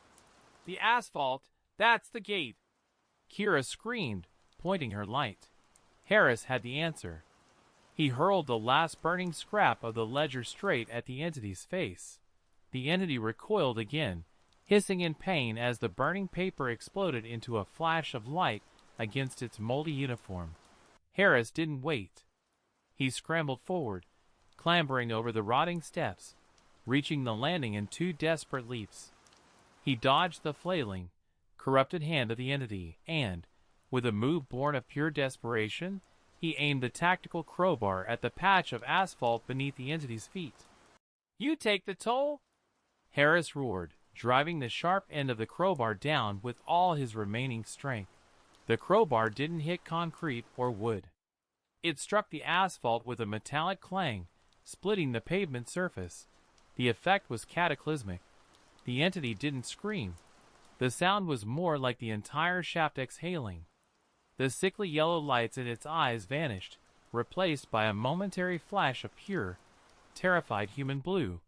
The asphalt, that's the gate!" Kira screamed, pointing her light. Harris had the answer. He hurled the last burning scrap of the ledger straight at the entity's face. The entity recoiled again, hissing in pain as the burning paper exploded into a flash of light against its moldy uniform. Harris didn't wait. He scrambled forward, clambering over the rotting steps, reaching the landing in 2 desperate leaps. He dodged the flailing, corrupted hand of the entity, and, with a move born of pure desperation, he aimed the tactical crowbar at the patch of asphalt beneath the entity's feet. "You take the toll?" Harris roared, driving the sharp end of the crowbar down with all his remaining strength. The crowbar didn't hit concrete or wood. It struck the asphalt with a metallic clang splitting the pavement surface. The effect was cataclysmic. The entity didn't scream. The sound was more like the entire shaft exhaling. The sickly yellow lights in its eyes vanished, replaced by a momentary flash of pure, terrified human blue,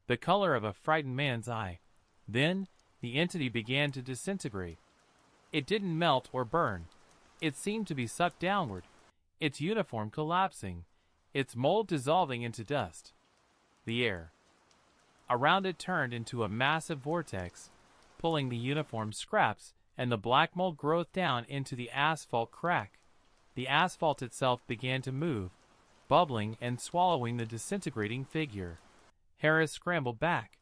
the color of a frightened man's eye. Then, the entity began to disintegrate. It didn't melt or burn. It seemed to be sucked downward, its uniform collapsing, its mold dissolving into dust. The air around it turned into a massive vortex, pulling the uniform scraps and the black mold growth down into the asphalt crack. The asphalt itself began to move, bubbling and swallowing the disintegrating figure. Harris scrambled back,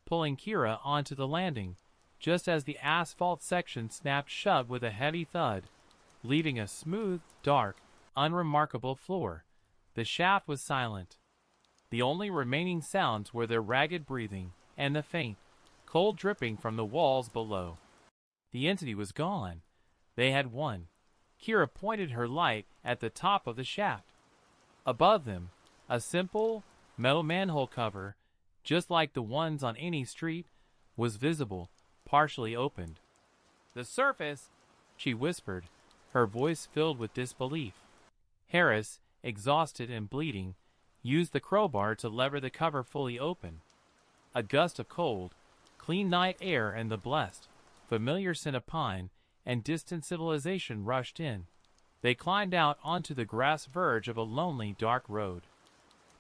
pulling Kira onto the landing, just as the asphalt section snapped shut with a heavy thud, leaving a smooth, dark, unremarkable floor. The shaft was silent. The only remaining sounds were their ragged breathing and the faint, cold dripping from the walls below. The entity was gone. They had won. Kira pointed her light at the top of the shaft. Above them, a simple, metal manhole cover, just like the ones on any street, was visible, partially opened. "The surface," she whispered, her voice filled with disbelief. Harris, exhausted and bleeding, used the crowbar to lever the cover fully open. A gust of cold, clean night air and the blessed, familiar scent of pine and distant civilization rushed in. They climbed out onto the grass verge of a lonely, dark road.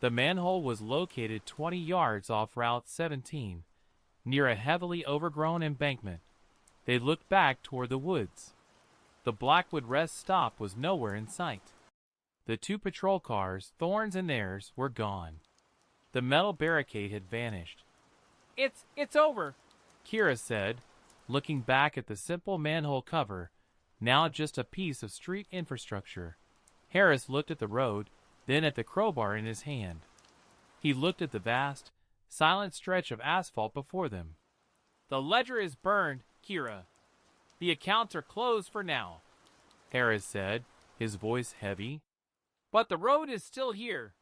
The manhole was located 20 yards off Route 17, near a heavily overgrown embankment. They looked back toward the woods. The Blackwood Rest Stop was nowhere in sight. The 2 patrol cars, Thorne's and theirs, were gone. The metal barricade had vanished. It's over," Kira said, looking back at the simple manhole cover, now just a piece of street infrastructure. Harris looked at the road, then at the crowbar in his hand. He looked at the vast, silent stretch of asphalt before them. "The ledger is burned, Kira. The accounts are closed for now," Harris said, his voice heavy. "But the road is still here."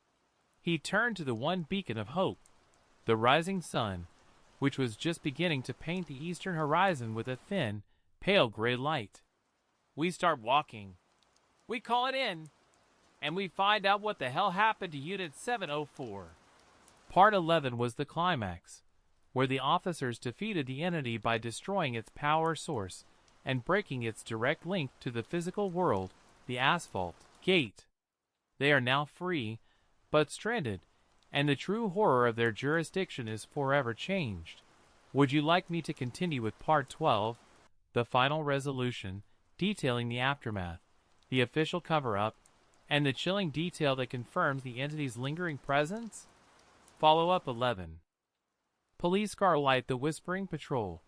He turned to the one beacon of hope, the rising sun, which was just beginning to paint the eastern horizon with a thin, pale gray light. "We start walking. We call it in, and we find out what the hell happened to Unit 704. Part 11 was the climax, where the officers defeated the entity by destroying its power source and breaking its direct link to the physical world, the asphalt gate. They are now free, but stranded, and the true horror of their jurisdiction is forever changed. Would you like me to continue with Part 12, the final resolution, detailing the aftermath, the official cover-up, and the chilling detail that confirms the entity's lingering presence? Follow-up 11. Police Car Light, the Whispering Patrol.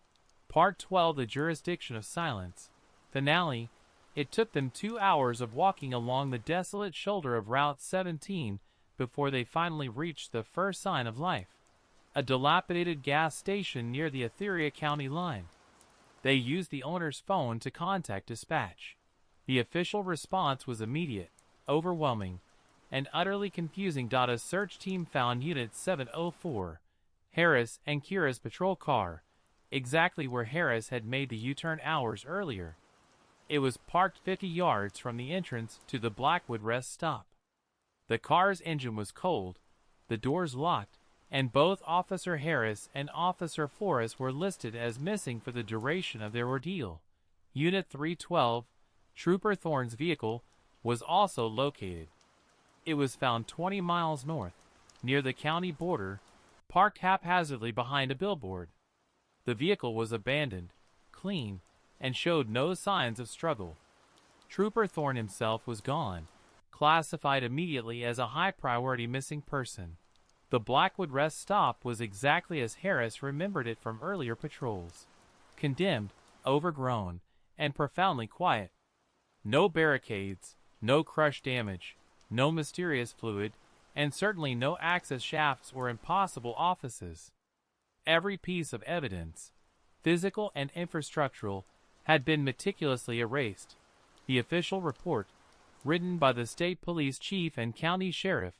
Part 12, the Jurisdiction of Silence. Finale. It took them 2 hours of walking along the desolate shoulder of Route 17 before they finally reached the first sign of life, a dilapidated gas station near the Etheria County line. They used the owner's phone to contact dispatch. The official response was immediate, overwhelming, and utterly confusing. A search team found Unit 704, Harris and Kira's patrol car, exactly where Harris had made the U-turn hours earlier. It was parked 50 yards from the entrance to the Blackwood Rest Stop. The car's engine was cold, the doors locked, and both Officer Harris and Officer Flores were listed as missing for the duration of their ordeal. Unit 312, Trooper Thorne's vehicle, was also located. It was found 20 miles north, near the county border, parked haphazardly behind a billboard. The vehicle was abandoned, clean, and showed no signs of struggle. Trooper Thorne himself was gone, classified immediately as a high-priority missing person. The Blackwood Rest Stop was exactly as Harris remembered it from earlier patrols. Condemned, overgrown, and profoundly quiet. No barricades, no crush damage, no mysterious fluid, and certainly no access shafts or impossible offices. Every piece of evidence, physical and infrastructural, had been meticulously erased. The official report, written by the state police chief and county sheriff,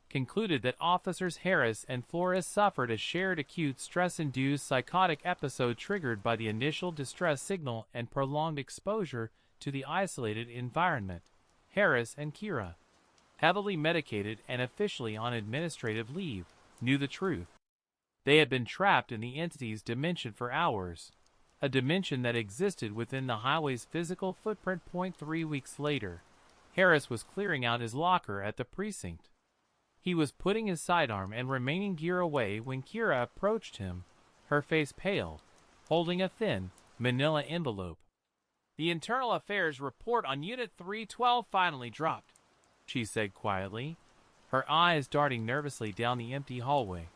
concluded that Officers Harris and Flores suffered a shared acute stress-induced psychotic episode triggered by the initial distress signal and prolonged exposure to the isolated environment. Harris and Kira, heavily medicated and officially on administrative leave, knew the truth. They had been trapped in the entity's dimension for hours, a dimension that existed within the highway's physical footprint. 3 weeks later, Harris was clearing out his locker at the precinct. He was putting his sidearm and remaining gear away when Kira approached him, her face pale, holding a thin, manila envelope. "The Internal Affairs report on Unit 312 finally dropped," she said quietly, her eyes darting nervously down the empty hallway.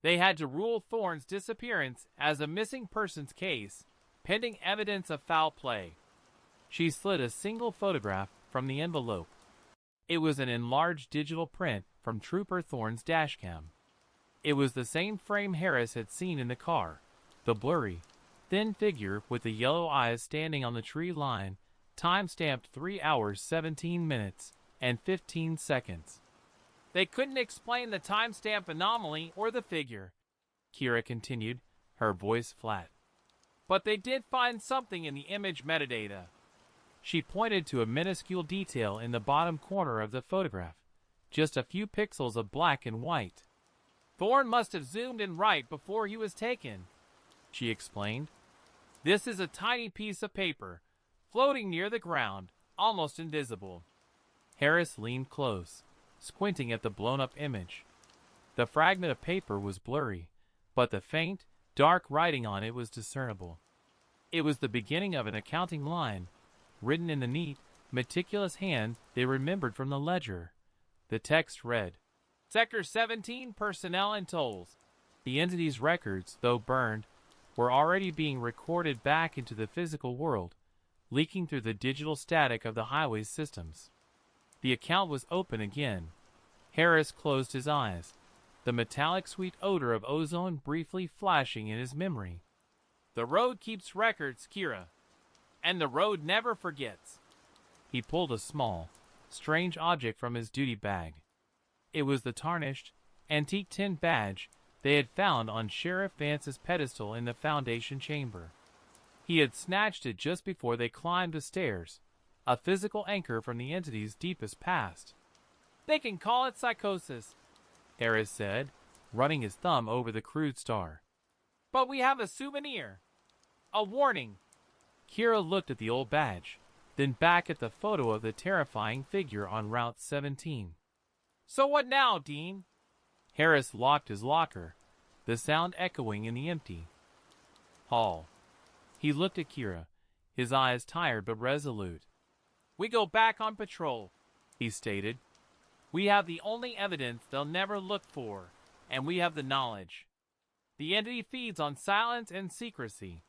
"They had to rule Thorne's disappearance as a missing persons case, pending evidence of foul play." She slid a single photograph from the envelope. It was an enlarged digital print from Trooper Thorne's dashcam. It was the same frame Harris had seen in the car, the blurry, thin figure with the yellow eyes standing on the tree line, time-stamped 3 hours 17 minutes and 15 seconds. "They couldn't explain the timestamp anomaly or the figure," Kira continued, her voice flat. "But they did find something in the image metadata." She pointed to a minuscule detail in the bottom corner of the photograph, just a few pixels of black and white. "Thorne must have zoomed in right before he was taken," she explained. "This is a tiny piece of paper, floating near the ground, almost invisible." Harris leaned close, squinting at the blown-up image. The fragment of paper was blurry, but the faint, dark writing on it was discernible. It was the beginning of an accounting line, written in the neat, meticulous hand they remembered from the ledger. The text read, "Sector 17 personnel and tolls." The entity's records, though burned, were already being recorded back into the physical world, leaking through the digital static of the highway's systems. The account was open again. Harris closed his eyes, the metallic sweet odor of ozone briefly flashing in his memory. "The road keeps records, Kira. And the road never forgets." He pulled a small, strange object from his duty bag. It was the tarnished, antique tin badge they had found on Sheriff Vance's pedestal in the Foundation chamber. He had snatched it just before they climbed the stairs, a physical anchor from the entity's deepest past. "They can call it psychosis," Harris said, running his thumb over the crude star. "But we have a souvenir. A warning." Kira looked at the old badge, then back at the photo of the terrifying figure on Route 17. "So what now, Dean?" Harris locked his locker, the sound echoing in the empty hall. He looked at Kira, his eyes tired but resolute. "We go back on patrol," he stated. "We have the only evidence they'll never look for, and we have the knowledge. The entity feeds on silence and secrecy.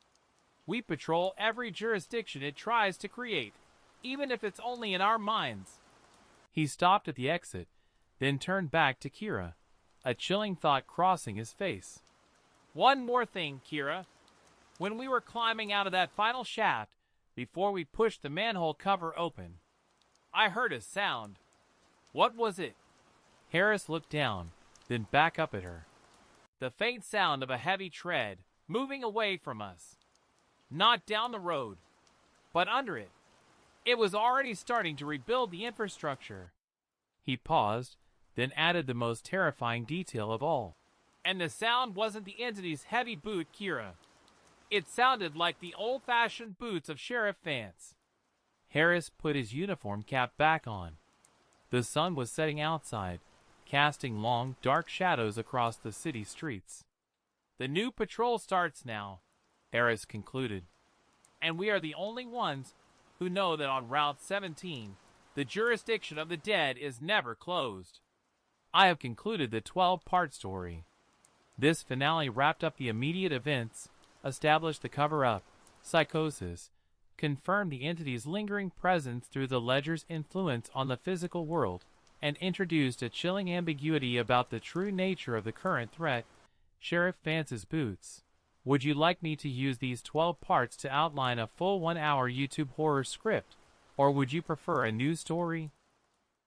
We patrol every jurisdiction it tries to create, even if it's only in our minds." He stopped at the exit, then turned back to Kira, a chilling thought crossing his face. "One more thing, Kira. When we were climbing out of that final shaft, before we pushed the manhole cover open, I heard a sound. What was it?" Harris looked down, then back up at her. "The faint sound of a heavy tread, moving away from us. Not down the road, but under it. It was already starting to rebuild the infrastructure." He paused, then added the most terrifying detail of all. "And the sound wasn't the entity's heavy boot, Kira. It sounded like the old-fashioned boots of Sheriff Vance." Harris put his uniform cap back on. The sun was setting outside, casting long, dark shadows across the city streets. "The new patrol starts now," Harris concluded. "And we are the only ones who know that on Route 17, the jurisdiction of the dead is never closed." I have concluded the 12-part story. This finale wrapped up the immediate events, established the cover-up, psychosis, confirmed the entity's lingering presence through the ledger's influence on the physical world, and introduced a chilling ambiguity about the true nature of the current threat, Sheriff Vance's boots. Would you like me to use these 12 parts to outline a full 1-hour YouTube horror script, or would you prefer a new story?